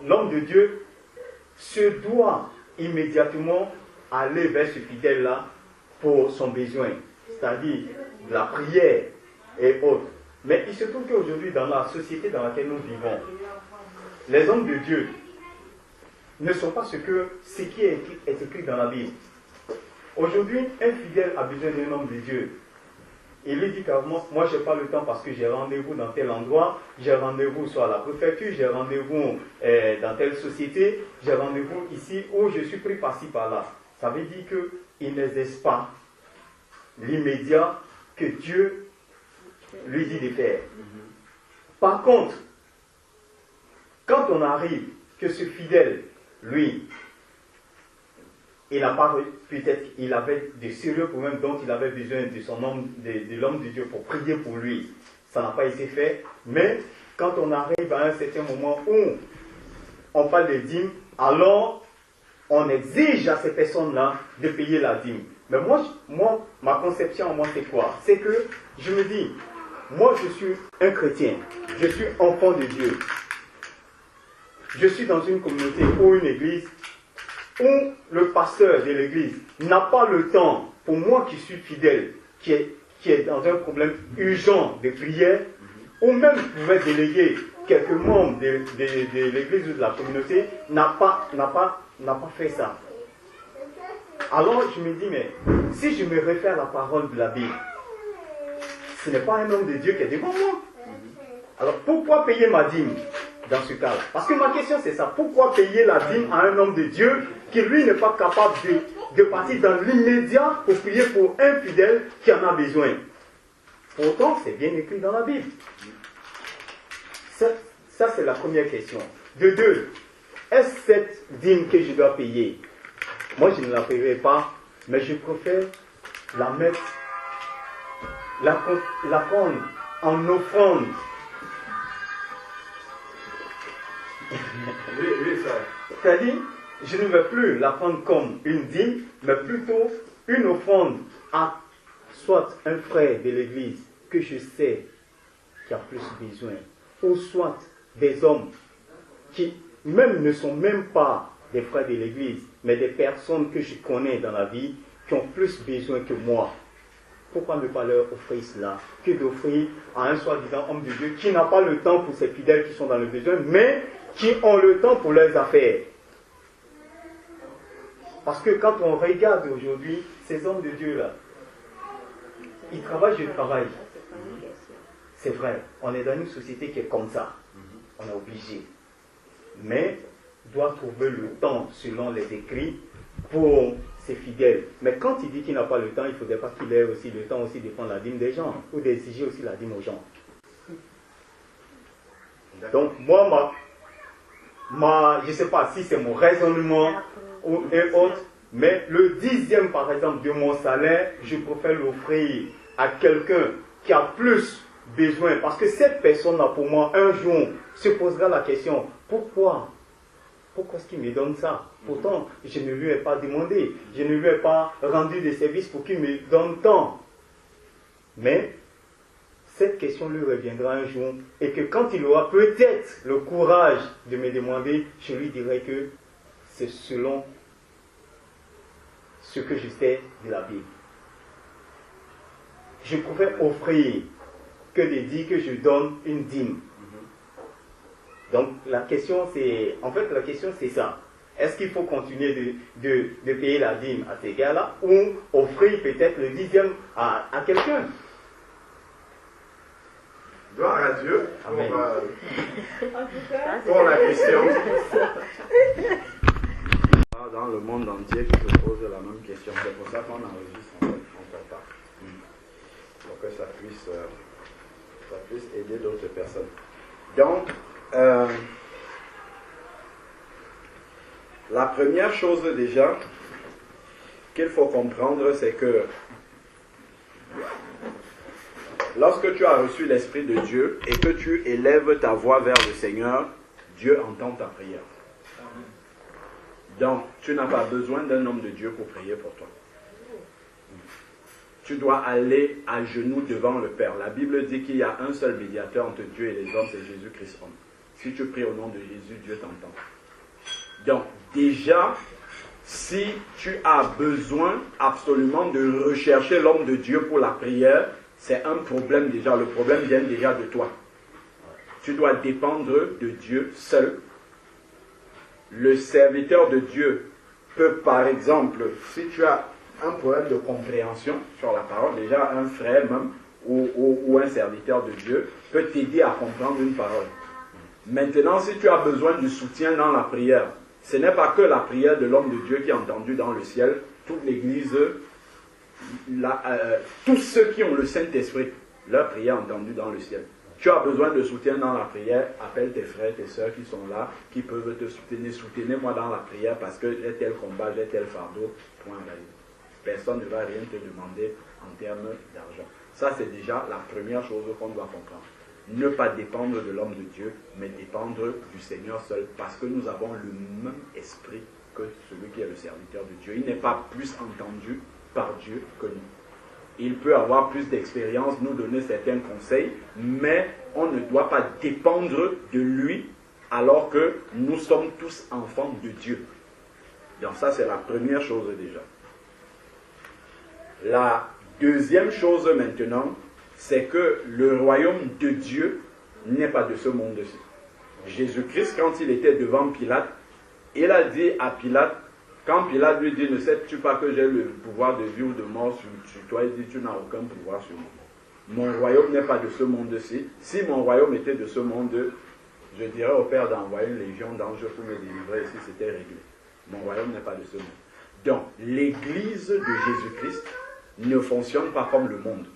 l'homme de Dieu se doit immédiatement aller vers ce fidèle-là pour son besoin, c'est-à-dire de la prière et autres. Mais il se trouve qu'aujourd'hui, dans la société dans laquelle nous vivons, les hommes de Dieu ne sont pas ce qui est écrit dans la Bible. Aujourd'hui, un fidèle a besoin d'un homme de Dieu. Il lui dit carrément, moi je n'ai pas le temps parce que j'ai rendez-vous dans tel endroit, j'ai rendez-vous soit à la préfecture, j'ai rendez-vous dans telle société, j'ai rendez-vous ici où je suis pris par-ci par-là. Ça veut dire qu'il n'exerce pas l'immédiat que Dieu lui dit de faire. Par contre, quand on arrive que ce fidèle, lui, il n'a pas, peut-être il avait des sérieux problèmes dont il avait besoin de l'homme de Dieu pour prier pour lui. Ça n'a pas été fait. Mais quand on arrive à un certain moment où on parle des dîmes, alors on exige à ces personnes-là de payer la dîme. Mais moi, ma conception, c'est quoi? C'est que je me dis, moi je suis un chrétien, je suis enfant de Dieu. Je suis dans une communauté ou une église où le pasteur de l'église n'a pas le temps, pour moi qui suis fidèle, qui est dans un problème urgent de prière, ou même pouvait déléguer quelques membres de l'église ou de la communauté, n'a pas fait ça. Alors je me dis, mais si je me réfère à la parole de la Bible, ce n'est pas un homme de Dieu qui est devant moi. Alors pourquoi payer ma dîme dans ce cas-là? Parce que ma question c'est ça, pourquoi payer la dîme à un homme de Dieu qui lui n'est pas capable de partir dans l'immédiat pour prier pour un fidèle qui en a besoin? Pourtant c'est bien écrit dans la Bible. Ça c'est la première question. De deux, est-ce cette dîme que je dois payer? Moi je ne la paierai pas, mais je préfère la mettre, la prendre en offrande. Oui, ça. C'est-à-dire, je ne vais plus la prendre comme une dîme, mais plutôt une offrande à soit un frère de l'église que je sais qui a plus besoin, ou soit des hommes qui même ne sont même pas des frères de l'église, mais des personnes que je connais dans la vie qui ont plus besoin que moi. Pourquoi ne pas leur offrir cela que d'offrir à un soi-disant homme de Dieu qui n'a pas le temps pour ses fidèles qui sont dans le besoin, mais qui ont le temps pour leurs affaires. Parce que quand on regarde aujourd'hui ces hommes de Dieu-là, ils travaillent, je travaille. C'est vrai, on est dans une société qui est comme ça. On est obligé. Mais doit trouver le temps, selon les écrits, pour ses fidèles. Mais quand il dit qu'il n'a pas le temps, il ne faudrait pas qu'il ait aussi le temps aussi de prendre la dîme des gens, ou d'exiger aussi la dîme aux gens. Donc moi, je ne sais pas si c'est mon raisonnement ou un autre, mais le 10e par exemple de mon salaire, je préfère l'offrir à quelqu'un qui a plus besoin. Parce que cette personne-là, pour moi, un jour, se posera la question, pourquoi est-ce qu'il me donne ça? Pourtant, je ne lui ai pas demandé, je ne lui ai pas rendu des services pour qu'il me donne tant. Mais cette question lui reviendra un jour, et que quand il aura peut-être le courage de me demander, je lui dirai que c'est selon ce que je sais de la Bible. Je préfère offrir que de dire que je donne une dîme. Donc la question c'est, ça. Est-ce qu'il faut continuer de payer la dîme à ces gars-là, ou offrir peut-être le 10e à quelqu'un? Gloire à Dieu Amen. Pour la question. Dans le monde entier qui se pose la même question. C'est pour ça qu'on enregistre en contact. Pour que ça puisse aider d'autres personnes. Donc, la première chose déjà qu'il faut comprendre, c'est que lorsque tu as reçu l'Esprit de Dieu et que tu élèves ta voix vers le Seigneur, Dieu entend ta prière. Donc, tu n'as pas besoin d'un homme de Dieu pour prier pour toi. Tu dois aller à genoux devant le Père. La Bible dit qu'il y a un seul médiateur entre Dieu et les hommes, c'est Jésus-Christ homme. Si tu pries au nom de Jésus, Dieu t'entend. Donc, déjà, si tu as besoin absolument de rechercher l'homme de Dieu pour la prière, c'est un problème déjà. Le problème vient déjà de toi. Tu dois dépendre de Dieu seul. Le serviteur de Dieu peut, par exemple, si tu as un problème de compréhension sur la parole, déjà un frère même ou un serviteur de Dieu peut t'aider à comprendre une parole. Maintenant, si tu as besoin du soutien dans la prière, ce n'est pas que la prière de l'homme de Dieu qui est entendue dans le ciel, toute l'Église, tous ceux qui ont le Saint-Esprit, leur prière est entendue dans le ciel. Tu as besoin de soutien dans la prière, appelle tes frères, tes sœurs qui sont là, qui peuvent te soutenir. Soutenez-moi dans la prière parce que j'ai tel combat, j'ai tel fardeau, point valide. Personne ne va rien te demander en termes d'argent. Ça, c'est déjà la première chose qu'on doit comprendre. Ne pas dépendre de l'homme de Dieu, mais dépendre du Seigneur seul, parce que nous avons le même esprit que celui qui est le serviteur de Dieu. Il n'est pas plus entendu par Dieu que nous. Il peut avoir plus d'expérience, nous donner certains conseils, mais on ne doit pas dépendre de lui alors que nous sommes tous enfants de Dieu. Donc ça, c'est la première chose déjà. La deuxième chose maintenant, c'est que le royaume de Dieu n'est pas de ce monde-ci. Jésus-Christ, quand il était devant Pilate, il a dit à Pilate, quand Pilate lui dit, ne sais-tu pas que j'ai le pouvoir de vie ou de mort sur toi, il dit, tu n'as aucun pouvoir sur moi. Mon royaume n'est pas de ce monde-ci. Si mon royaume était de ce monde, je dirais au Père d'envoyer une légion d'anges pour me délivrer si c'était réglé. Mon royaume n'est pas de ce monde. Donc, l'Église de Jésus-Christ ne fonctionne pas comme le monde.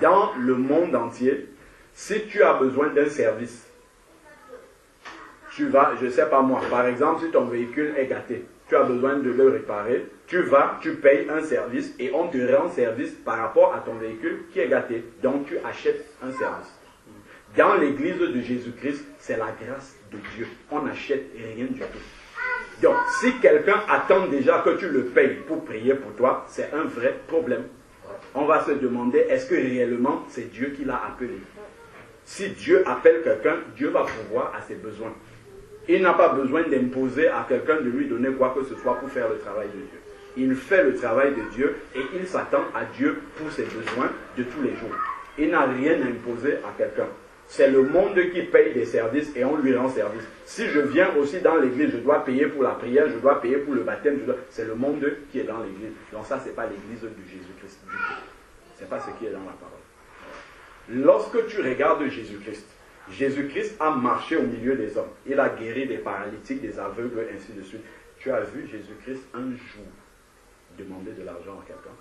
Dans le monde entier, si tu as besoin d'un service, tu vas, je ne sais pas moi, par exemple, si ton véhicule est gâté, tu as besoin de le réparer, tu vas, tu payes un service et on te rend service par rapport à ton véhicule qui est gâté. Donc tu achètes un service. Dans l'église de Jésus-Christ, c'est la grâce de Dieu. On n'achète rien du tout. Donc si quelqu'un attend déjà que tu le payes pour prier pour toi, c'est un vrai problème. on va se demander, est-ce que réellement c'est Dieu qui l'a appelé? Si Dieu appelle quelqu'un, Dieu va pourvoir à ses besoins. Il n'a pas besoin d'imposer à quelqu'un de lui donner quoi que ce soit pour faire le travail de Dieu. Il fait le travail de Dieu et il s'attend à Dieu pour ses besoins de tous les jours. Il n'a rien à imposer à quelqu'un. C'est le monde qui paye des services et on lui rend service. Si je viens aussi dans l'église, je dois payer pour la prière, je dois payer pour le baptême, c'est le monde qui est dans l'église. Donc ça, ce n'est pas l'église de Jésus-Christ du tout. Ce n'est pas ce qui est dans la parole. Lorsque tu regardes Jésus-Christ, Jésus-Christ a marché au milieu des hommes. Il a guéri des paralytiques, des aveugles, ainsi de suite. Tu as vu Jésus-Christ un jour demander de l'argent à quelqu'un?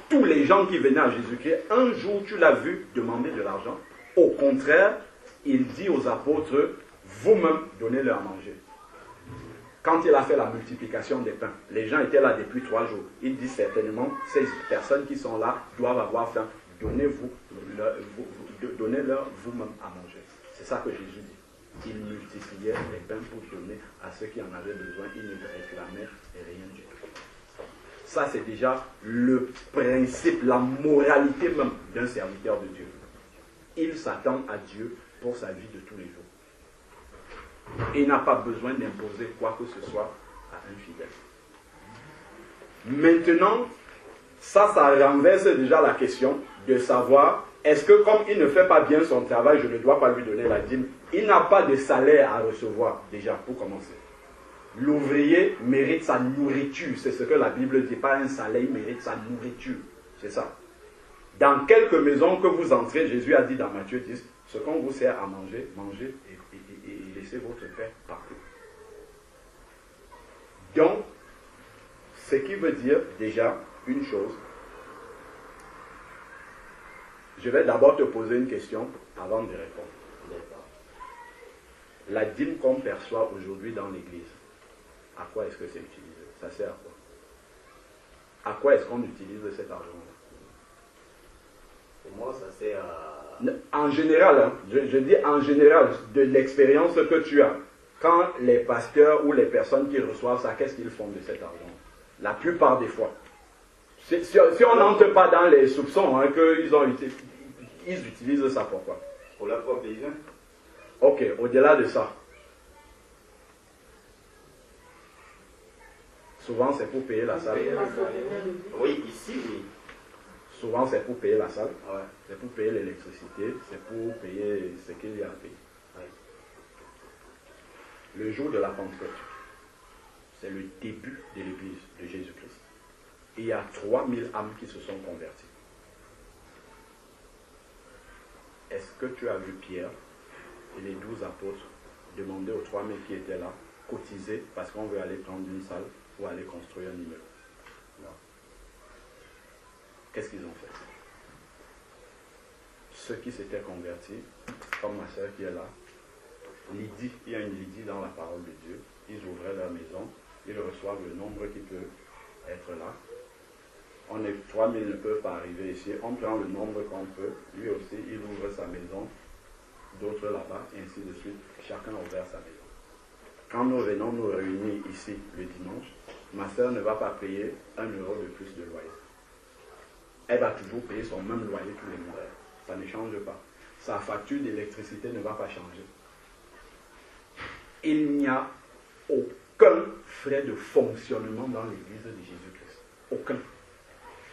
Tous les gens qui venaient à Jésus-Christ, un jour tu l'as vu demander de l'argent. Au contraire, il dit aux apôtres, vous-même donnez-leur à manger. Quand il a fait la multiplication des pains, les gens étaient là depuis 3 jours. Il dit certainement, ces personnes qui sont là doivent avoir faim. Donnez-leur vous-même à manger. C'est ça que Jésus dit. Il multipliait les pains pour donner à ceux qui en avaient besoin. Il ne réclamait rien du tout. Ça, c'est déjà le principe, la moralité même d'un serviteur de Dieu. Il s'attend à Dieu pour sa vie de tous les jours. Il n'a pas besoin d'imposer quoi que ce soit à un fidèle. Maintenant, ça renverse déjà la question de savoir, est-ce que comme il ne fait pas bien son travail, je ne dois pas lui donner la dîme? Il n'a pas de salaire à recevoir, déjà, pour commencer. L'ouvrier mérite sa nourriture, c'est ce que la Bible dit, pas un salaire, il mérite sa nourriture, c'est ça. Dans quelques maisons que vous entrez, Jésus a dit dans Matthieu 10, ce qu'on vous sert à manger, mangez et laissez votre pain partout. Donc, ce qui veut dire déjà une chose. Je vais d'abord te poser une question avant de répondre. La dîme qu'on perçoit aujourd'hui dans l'église, à quoi est-ce que c'est utilisé? Ça sert à quoi? À quoi est-ce qu'on utilise cet argent-là? Pour moi, ça sert à... En général, hein, je dis en général, de l'expérience que tu as, quand les pasteurs ou les personnes qui reçoivent ça, qu'est-ce qu'ils font de cet argent? La plupart des fois. Si on n'entre pas dans les soupçons, hein, ils utilisent ça pour quoi? Pour leur propre besoin. Ok, au-delà de ça. Souvent, c'est pour payer la salle. Oui, ici, oui. Souvent, c'est pour payer la salle. Ouais. C'est pour payer l'électricité. C'est pour payer ce qu'il y a à payer. Ouais. Le jour de la Pentecôte, c'est le début de l'église de Jésus-Christ. Il y a 3000 âmes qui se sont converties. Est-ce que tu as vu Pierre et les 12 apôtres demander aux 3000 qui étaient là, cotiser parce qu'on veut aller prendre une salle ou aller construire un immeuble? Non. Qu'est-ce qu'ils ont fait? Ceux qui s'étaient convertis, comme ma soeur qui est là, Lydie, il y a une Lydie dans la parole de Dieu, ils ouvraient leur maison, ils reçoivent le nombre qui peut être là. 3000 ne peuvent pas arriver ici, on prend le nombre qu'on peut, lui aussi il ouvre sa maison, d'autres là-bas, et ainsi de suite, chacun a ouvert sa maison. Quand nous venons nous réunir ici le dimanche, ma soeur ne va pas payer 1 euro de plus de loyer. Elle va toujours payer son même loyer tous les mois. Ça ne change pas. Sa facture d'électricité ne va pas changer. Il n'y a aucun frais de fonctionnement dans l'église de Jésus-Christ. Aucun.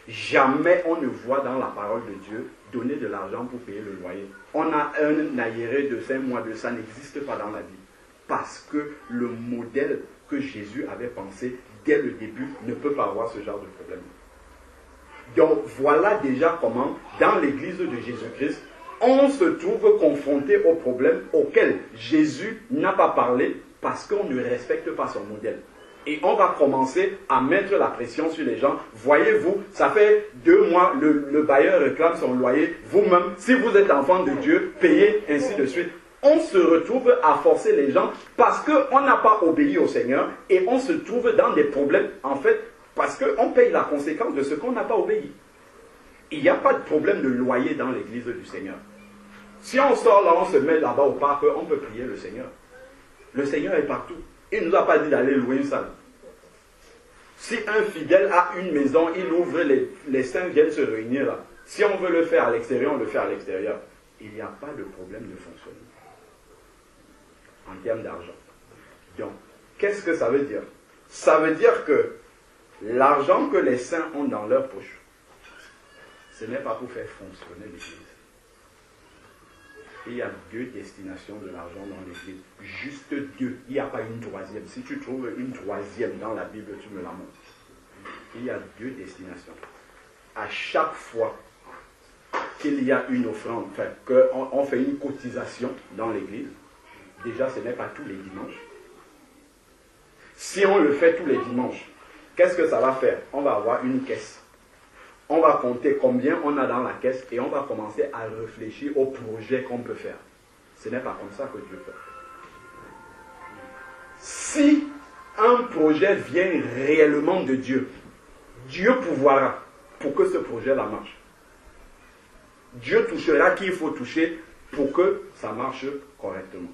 Jamais on ne voit dans la parole de Dieu donner de l'argent pour payer le loyer. On a un arriéré de 5 mois de ça n'existe pas dans la Bible. Parce que le modèle que Jésus avait pensé dès le début ne peut pas avoir ce genre de problème. Donc voilà déjà comment, dans l'église de Jésus-Christ, on se trouve confronté aux problèmes auxquels Jésus n'a pas parlé parce qu'on ne respecte pas son modèle. Et on va commencer à mettre la pression sur les gens. Voyez-vous, ça fait 2 mois, le bailleur réclame son loyer. Vous-même, si vous êtes enfant de Dieu, payez, ainsi de suite. On se retrouve à forcer les gens parce qu'on n'a pas obéi au Seigneur et on se trouve dans des problèmes, en fait, parce qu'on paye la conséquence de ce qu'on n'a pas obéi. Il n'y a pas de problème de loyer dans l'église du Seigneur. Si on sort là, on se met là-bas au parc, on peut prier le Seigneur. Le Seigneur est partout. Il ne nous a pas dit d'aller louer une salle. Si un fidèle a une maison, il ouvre, les saints viennent se réunir là. Si on veut le faire à l'extérieur, on le fait à l'extérieur. Il n'y a pas de problème de fonctionnement en termes d'argent. Donc, qu'est-ce que ça veut dire? Ça veut dire que l'argent que les saints ont dans leur poche, ce n'est pas pour faire fonctionner l'Église. Il y a 2 destinations de l'argent dans l'Église. Juste 2. Il n'y a pas une troisième. Si tu trouves une troisième dans la Bible, tu me la montres. Il y a 2 destinations. À chaque fois qu'il y a une offrande, enfin, qu'on fait une cotisation dans l'Église, déjà ce n'est pas tous les dimanches. Si on le fait tous les dimanches, qu'est-ce que ça va faire? On va avoir une caisse. On va compter combien on a dans la caisse et on va commencer à réfléchir au projet qu'on peut faire. Ce n'est pas comme ça que Dieu fait. Si un projet vient réellement de Dieu, Dieu pourvoira pour que ce projet-là marche. Dieu touchera qui il faut toucher pour que ça marche correctement.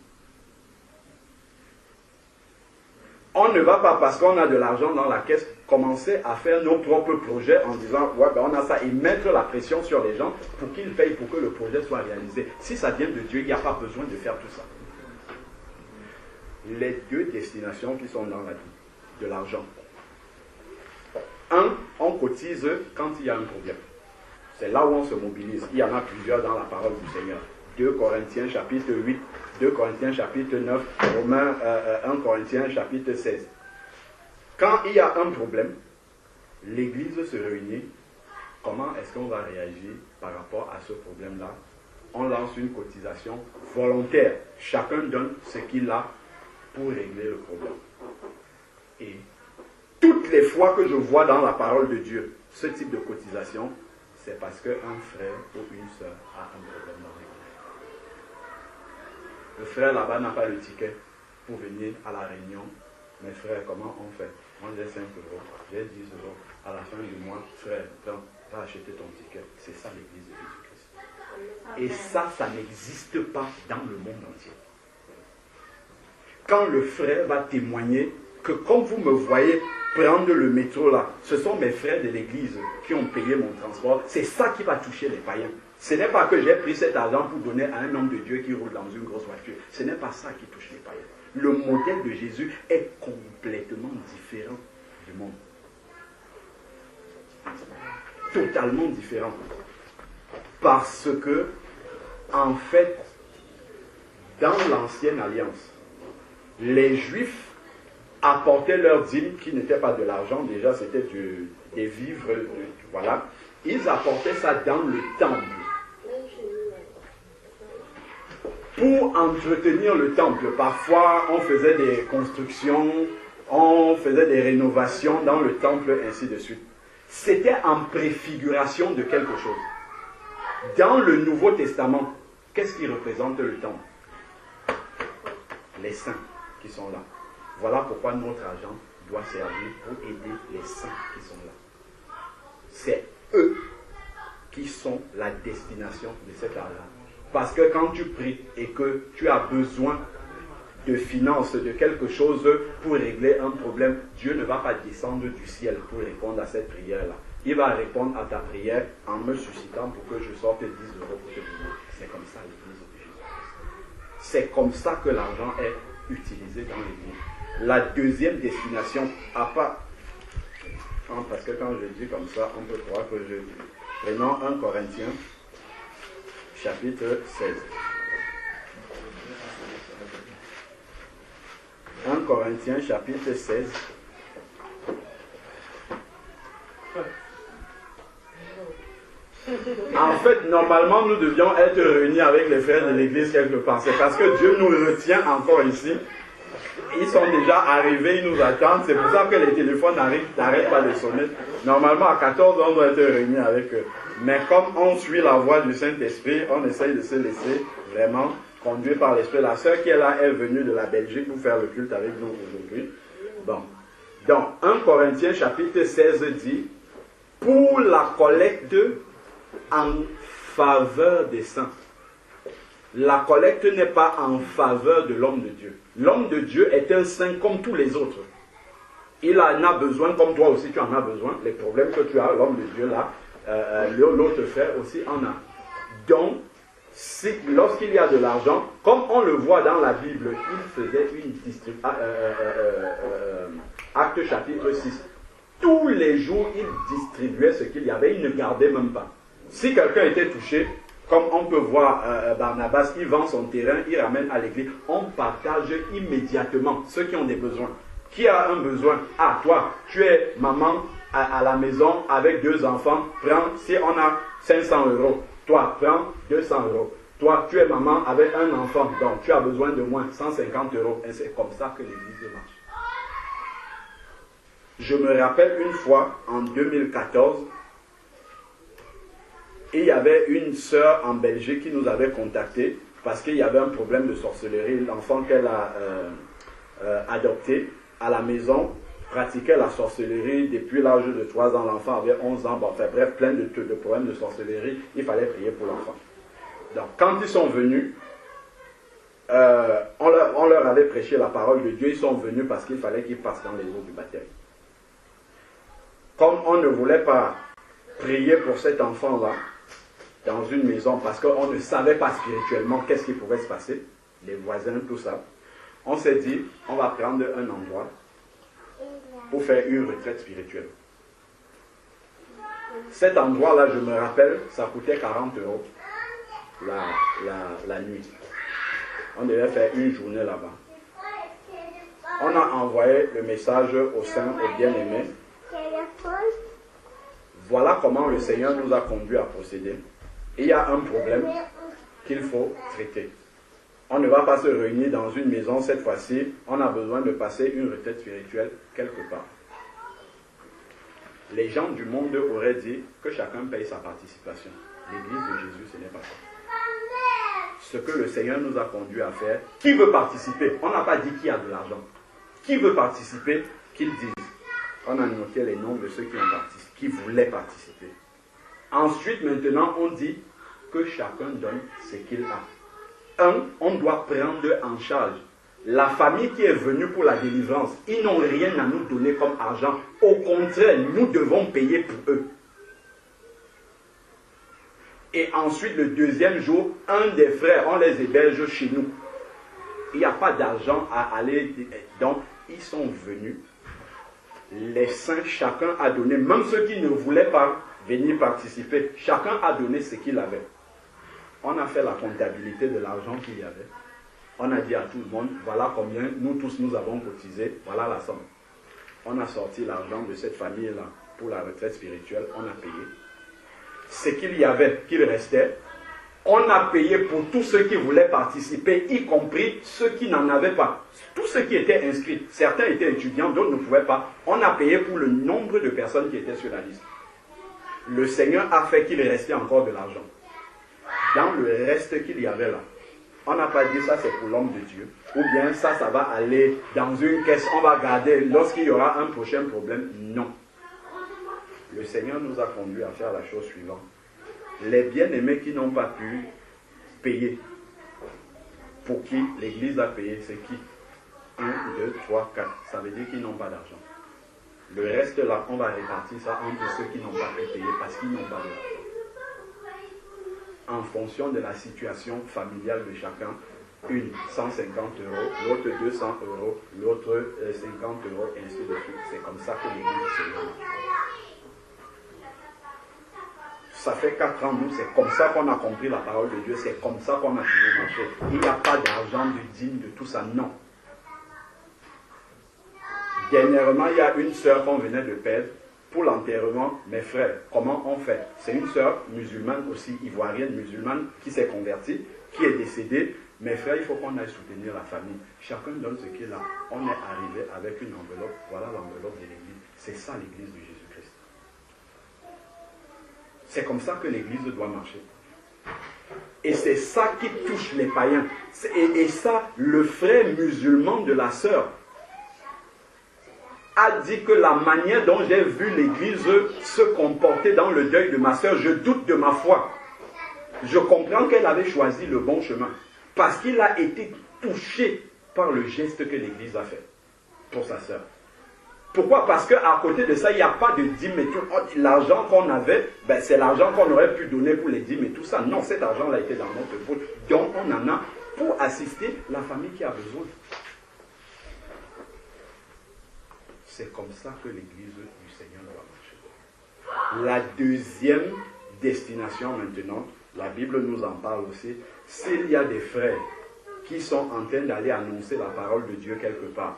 On ne va pas, parce qu'on a de l'argent dans la caisse, commencer à faire nos propres projets en disant, ouais, ben on a ça, et mettre la pression sur les gens pour qu'ils payent pour que le projet soit réalisé. Si ça vient de Dieu, il n'y a pas besoin de faire tout ça. Les 2 destinations qui sont dans la vie de l'argent. 1, on cotise quand il y a un problème. C'est là où on se mobilise. Il y en a plusieurs dans la parole du Seigneur. 2 Corinthiens chapitre 8, 2 Corinthiens chapitre 9, Romains 1 Corinthiens chapitre 16. Quand il y a un problème, l'Église se réunit. Comment est-ce qu'on va réagir par rapport à ce problème-là? On lance une cotisation volontaire. Chacun donne ce qu'il a pour régler le problème. Et toutes les fois que je vois dans la parole de Dieu ce type de cotisation, c'est parce qu'un frère ou une sœur a un problème dans l'église. Le frère là-bas n'a pas le ticket pour venir à la réunion. Mais frère, comment on fait? Moi j'ai 5 euros, j'ai 10 euros. À la fin du mois, frère, va acheter ton ticket. C'est ça l'église de Jésus-Christ. Et ça n'existe pas dans le monde entier. Quand le frère va témoigner que comme vous me voyez prendre le métro là, ce sont mes frères de l'église qui ont payé mon transport, c'est ça qui va toucher les païens. Ce n'est pas que j'ai pris cet argent pour donner à un homme de Dieu qui roule dans une grosse voiture. Ce n'est pas ça qui touche les païens. Le modèle de Jésus est complètement différent du monde. Totalement différent. Parce que, en fait, dans l'ancienne alliance, les Juifs apportaient leurs dîmes qui n'étaient pas de l'argent, déjà c'était des vivres, voilà. Ils apportaient ça dans le temple. Pour entretenir le temple, parfois on faisait des constructions, on faisait des rénovations dans le temple, ainsi de suite. C'était en préfiguration de quelque chose. Dans le Nouveau Testament, qu'est-ce qui représente le temple? Les saints qui sont là. Voilà pourquoi notre argent doit servir pour aider les saints qui sont là. C'est eux qui sont la destination de cet argent. Parce que quand tu pries et que tu as besoin de finances, de quelque chose pour régler un problème, Dieu ne va pas descendre du ciel pour répondre à cette prière-là. Il va répondre à ta prière en me suscitant pour que je sorte 10 euros pour te donner. C'est comme ça l'église de Jésus-Christ. C'est comme ça que l'argent est utilisé dans l'église. La deuxième destination, à part... Parce que quand je dis comme ça, on peut croire que je... Prenons 1 Corinthiens, chapitre 16. 1 Corinthiens, chapitre 16. En fait, normalement, nous devions être réunis avec les frères de l'église quelque part. C'est parce que Dieu nous retient encore ici. Ils sont déjà arrivés, ils nous attendent. C'est pour ça que les téléphones n'arrêtent pas de sonner. Normalement, à 14 ans, on doit être réunis avec eux. Mais comme on suit la voie du Saint-Esprit, on essaye de se laisser vraiment conduire par l'Esprit. La sœur qui est là est venue de la Belgique pour faire le culte avec nous aujourd'hui. Bon. Donc, 1 Corinthiens chapitre 16 dit, pour la collecte en faveur des saints. La collecte n'est pas en faveur de l'homme de Dieu. L'homme de Dieu est un saint comme tous les autres. Il en a besoin, comme toi aussi tu en as besoin. Les problèmes que tu as, l'homme de Dieu là, l'autre frère aussi en a. Donc, lorsqu'il y a de l'argent, comme on le voit dans la Bible, il faisait une distribution. Acte chapitre 6. Tous les jours, il distribuait ce qu'il y avait, il ne gardait même pas. Si quelqu'un était touché, comme on peut voir Barnabas, il vend son terrain, il ramène à l'église, on partage immédiatement ceux qui ont des besoins. Qui a un besoin? Ah, toi, tu es maman à la maison avec 2 enfants, prends, si on a 500 €, toi, prends 200 €. Toi, tu es maman avec un enfant, donc tu as besoin de moins 150 €. Et c'est comme ça que l'église marche. Je me rappelle une fois, en 2014, il y avait une sœur en Belgique qui nous avait contactés parce qu'il y avait un problème de sorcellerie. L'enfant qu'elle a adopté à la maison pratiquait la sorcellerie depuis l'âge de 3 ans. L'enfant avait 11 ans. Bon, enfin, bref, plein de problèmes de sorcellerie. Il fallait prier pour l'enfant. Donc, quand ils sont venus, on leur avait prêché la parole de Dieu. Ils sont venus parce qu'il fallait qu'ils passent dans les eaux du baptême. Comme on ne voulait pas prier pour cet enfant-là dans une maison parce qu'on ne savait pas spirituellement qu'est-ce qui pouvait se passer, les voisins, tout ça, on s'est dit, on va prendre un endroit pour faire une retraite spirituelle. Cet endroit-là, je me rappelle, ça coûtait 40 € la nuit. On devait faire une journée là-bas. On a envoyé le message aux saints, aux bien-aimés. Voilà comment le Seigneur nous a conduits à procéder. Il y a un problème qu'il faut traiter. On ne va pas se réunir dans une maison cette fois-ci. On a besoin de passer une retraite spirituelle quelque part. Les gens du monde auraient dit que chacun paye sa participation. L'église de Jésus, ce n'est pas ça. Ce que le Seigneur nous a conduits à faire, qui veut participer? On n'a pas dit qui a de l'argent. Qui veut participer? Qu'il dise. On a noté les noms de ceux qui ont participé, qui voulaient participer. Ensuite, maintenant, on dit que chacun donne ce qu'il a. On doit prendre en charge la famille qui est venue pour la délivrance. Ils n'ont rien à nous donner comme argent. Au contraire, nous devons payer pour eux. Et ensuite, le deuxième jour, un des frères, on les héberge chez nous. Il n'y a pas d'argent à aller. Donc, ils sont venus. Les saints, chacun a donné, même ceux qui ne voulaient pas venir participer, chacun a donné ce qu'il avait. On a fait la comptabilité de l'argent qu'il y avait. On a dit à tout le monde, voilà combien nous tous nous avons cotisé, voilà la somme. On a sorti l'argent de cette famille-là pour la retraite spirituelle, on a payé. Ce qu'il y avait, qu'il restait, on a payé pour tous ceux qui voulaient participer, y compris ceux qui n'en avaient pas. Tous ceux qui étaient inscrits, certains étaient étudiants, d'autres ne pouvaient pas. On a payé pour le nombre de personnes qui étaient sur la liste. Le Seigneur a fait qu'il restait encore de l'argent. Dans le reste qu'il y avait là, on n'a pas dit ça c'est pour l'homme de Dieu, ou bien ça va aller dans une caisse, on va garder lorsqu'il y aura un prochain problème. Non. Le Seigneur nous a conduits à faire la chose suivante. Les bien-aimés qui n'ont pas pu payer, pour qui l'Église a payé, c'est qui? 1, 2, 3, 4. Ça veut dire qu'ils n'ont pas d'argent. Le reste là, on va répartir ça entre ceux qui n'ont pas pu payer parce qu'ils n'ont pas d'argent. En fonction de la situation familiale de chacun, une 150 €, l'autre 200 €, l'autre 50 €, et ainsi de suite. C'est comme ça que l'Église se réunit. Ça fait 4 ans, nous, c'est comme ça qu'on a compris la parole de Dieu, c'est comme ça qu'on a toujours marché. Il n'y a pas d'argent, de dîme, de tout ça, non. Dernièrement, il y a une sœur qu'on venait de perdre. Pour l'enterrement, mes frères, comment on fait? C'est une sœur musulmane aussi, ivoirienne musulmane, qui s'est convertie, qui est décédée. Mes frères, il faut qu'on aille soutenir la famille. Chacun donne ce qu'il a. On est arrivé avec une enveloppe. Voilà l'enveloppe de l'Église. C'est ça l'Église de Jésus-Christ. C'est comme ça que l'Église doit marcher. Et c'est ça qui touche les païens. Et ça, le frère musulman de la sœur a dit que la manière dont j'ai vu l'Église se comporter dans le deuil de ma sœur, je doute de ma foi. Je comprends qu'elle avait choisi le bon chemin. Parce qu'il a été touché par le geste que l'Église a fait pour sa sœur. Pourquoi? Parce qu'à côté de ça, il n'y a pas de dîmes et tout. L'argent qu'on avait, ben, c'est l'argent qu'on aurait pu donner pour les dîmes et tout ça. Non, cet argent-là était dans notre poche. Donc, on en a pour assister la famille qui a besoin. C'est comme ça que l'Église du Seigneur doit marcher. La deuxième destination maintenant, la Bible nous en parle aussi. S'il y a des frères qui sont en train d'aller annoncer la parole de Dieu quelque part,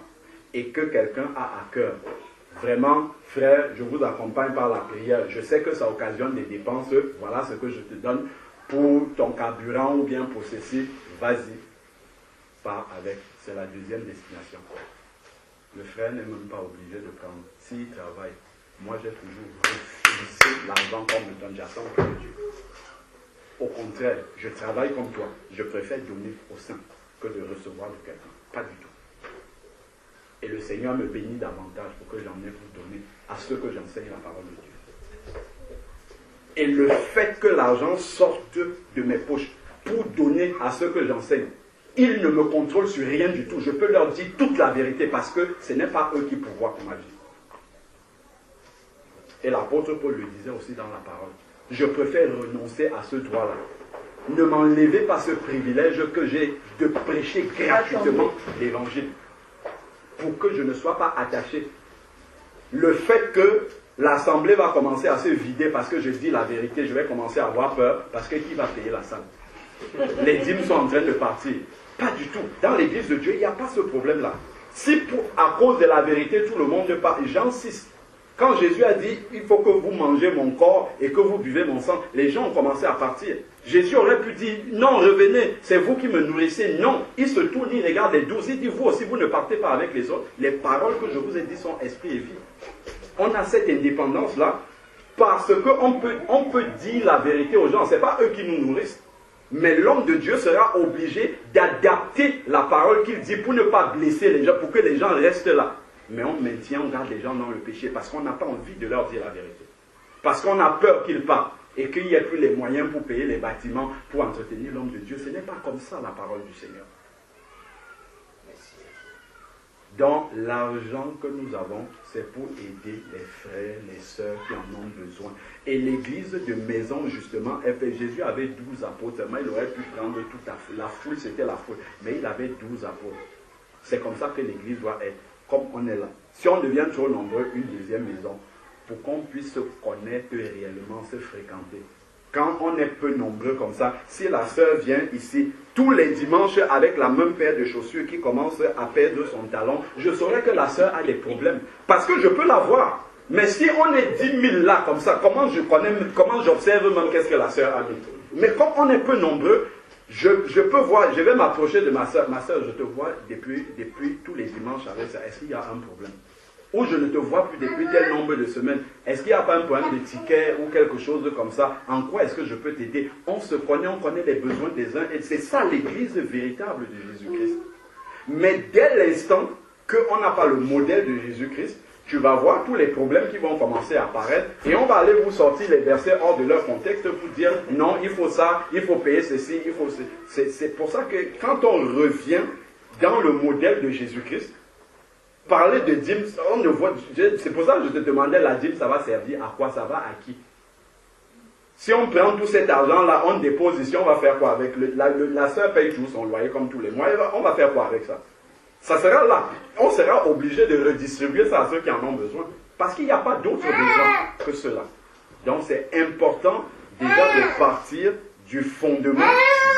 et que quelqu'un a à cœur, vraiment, frère, je vous accompagne par la prière, je sais que ça occasionne des dépenses, voilà ce que je te donne pour ton carburant ou bien pour ceci, vas-y, pars avec, c'est la deuxième destination. Le frère n'est même pas obligé de prendre, s'il travaille, moi j'ai toujours refusé l'argent qu'on me donne, j'attends que Dieu. Au contraire, je travaille comme toi, je préfère donner au sein que de recevoir de quelqu'un, pas du tout. Et le Seigneur me bénit davantage pour que j'en ai pour donner à ceux que j'enseigne la parole de Dieu. Et le fait que l'argent sorte de mes poches pour donner à ceux que j'enseigne, ils ne me contrôlent sur rien du tout. Je peux leur dire toute la vérité parce que ce n'est pas eux qui pourvoient pour ma vie. Et l'apôtre Paul le disait aussi dans la parole. Je préfère renoncer à ce droit-là. Ne m'enlevez pas ce privilège que j'ai de prêcher gratuitement l'évangile. Pour que je ne sois pas attaché. Le fait que l'assemblée va commencer à se vider parce que je dis la vérité, je vais commencer à avoir peur parce que qui va payer la salle? Les dîmes sont en train de partir. Pas du tout. Dans l'église de Dieu, il n'y a pas ce problème-là. Si à cause de la vérité, tout le monde part, j'insiste. Quand Jésus a dit, il faut que vous mangez mon corps et que vous buvez mon sang, les gens ont commencé à partir. Jésus aurait pu dire, non, revenez, c'est vous qui me nourrissez. Non, il se tourne, il regarde les 12, il dit, vous aussi, vous ne partez pas avec les autres. Les paroles que je vous ai dites sont esprit et vie. On a cette indépendance-là parce qu'on peut dire la vérité aux gens. Ce n'est pas eux qui nous nourrissent. Mais l'homme de Dieu sera obligé d'adapter la parole qu'il dit pour ne pas blesser les gens, pour que les gens restent là. Mais on maintient, on garde les gens dans le péché parce qu'on n'a pas envie de leur dire la vérité. Parce qu'on a peur qu'ils partent et qu'il n'y ait plus les moyens pour payer les bâtiments, pour entretenir l'homme de Dieu. Ce n'est pas comme ça la parole du Seigneur. Donc l'argent que nous avons, c'est pour aider les frères, les sœurs qui en ont besoin. Et l'église de maison, justement, Jésus avait 12 apôtres. Mais il aurait pu prendre toute la foule, c'était la foule. Mais il avait 12 apôtres. C'est comme ça que l'église doit être. Comme on est là. Si on devient trop nombreux, une deuxième maison, pour qu'on puisse se connaître réellement, se fréquenter. Quand on est peu nombreux comme ça, si la sœur vient ici, tous les dimanches avec la même paire de chaussures qui commence à perdre son talon, je saurais que la sœur a des problèmes. Parce que je peux la voir. Mais si on est 10 000 là comme ça, comment j'observe même qu'est-ce que la sœur a mis? Mais comme on est peu nombreux, je peux voir, je vais m'approcher de ma soeur. Ma soeur, je te vois depuis tous les dimanches avec ça. Est-ce qu'il y a un problème? Ou je ne te vois plus depuis tel nombre de semaines. Est-ce qu'il n'y a pas un problème de ticket ou quelque chose comme ça? En quoi est-ce que je peux t'aider? On se connaît, on connaît les besoins des uns. Et c'est ça l'église véritable de Jésus-Christ. Mais dès l'instant qu'on n'a pas le modèle de Jésus-Christ, tu vas voir tous les problèmes qui vont commencer à apparaître et on va aller vous sortir les versets hors de leur contexte pour dire non, il faut ça, il faut payer ceci, il faut... C'est pour ça que quand on revient dans le modèle de Jésus-Christ, parler de dîmes, on ne voit... C'est pour ça que je te demandais, la dîme, ça va servir à quoi? Ça va à qui? Si on prend tout cet argent-là, on dépose ici, on va faire quoi avec la sœur paye tout son loyer comme tous les mois, on va faire quoi avec ça? Ça sera là. On sera obligé de redistribuer ça à ceux qui en ont besoin. Parce qu'il n'y a pas d'autres besoins que cela. Donc c'est important déjà de partir du fondement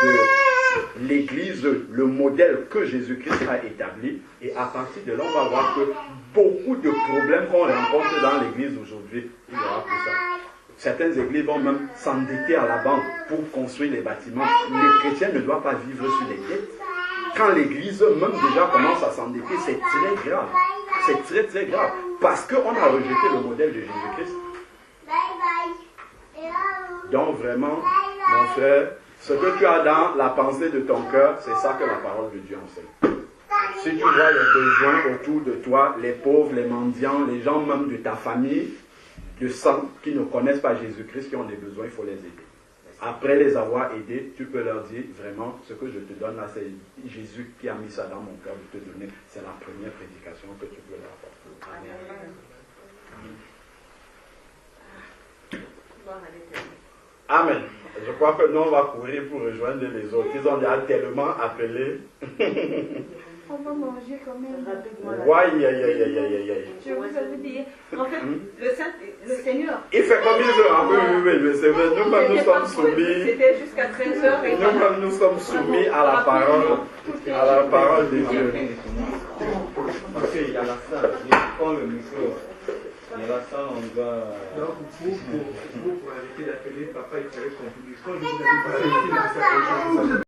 de l'Église, le modèle que Jésus-Christ a établi. Et à partir de là, on va voir que beaucoup de problèmes qu'on rencontre dans l'Église aujourd'hui, il y aura plus ça. Certaines églises vont même s'endetter à la banque pour construire les bâtiments. Les chrétiens ne doivent pas vivre sur les dettes. Quand l'église même déjà commence à s'endetter, c'est très grave. C'est très très grave. Parce qu'on a rejeté le modèle de Jésus-Christ. Donc vraiment, mon frère, ce que tu as dans la pensée de ton cœur, c'est ça que la parole de Dieu enseigne. Si tu vois les besoins autour de toi, les pauvres, les mendiants, les gens même de ta famille, de sang, qui ne connaissent pas Jésus-Christ, qui ont des besoins, il faut les aider. après les avoir aidés, tu peux leur dire vraiment ce que je te donne là, c'est Jésus qui a mis ça dans mon cœur de te donner. C'est la première prédication que tu peux leur apporter. Amen. Je crois que nous, on va courir pour rejoindre les autres. Ils ont déjà tellement appelé. On va manger quand même. Aïe, aïe, aïe, aïe, aïe, aïe. Je vous avais dit, en fait, le Seigneur. Il fait comme il veut. Ah, oui, c'est vrai. Nous-mêmes, nous sommes soumis. C'était jusqu'à 13h. Nous-mêmes, nous sommes soumis à la parole de Dieu. Parce qu'il y a la salle, je prends le micro. Il y a la salle, on doit. Donc, pour arrêter d'appeler papa, il fallait qu'on publie. Quand je vous ai dit,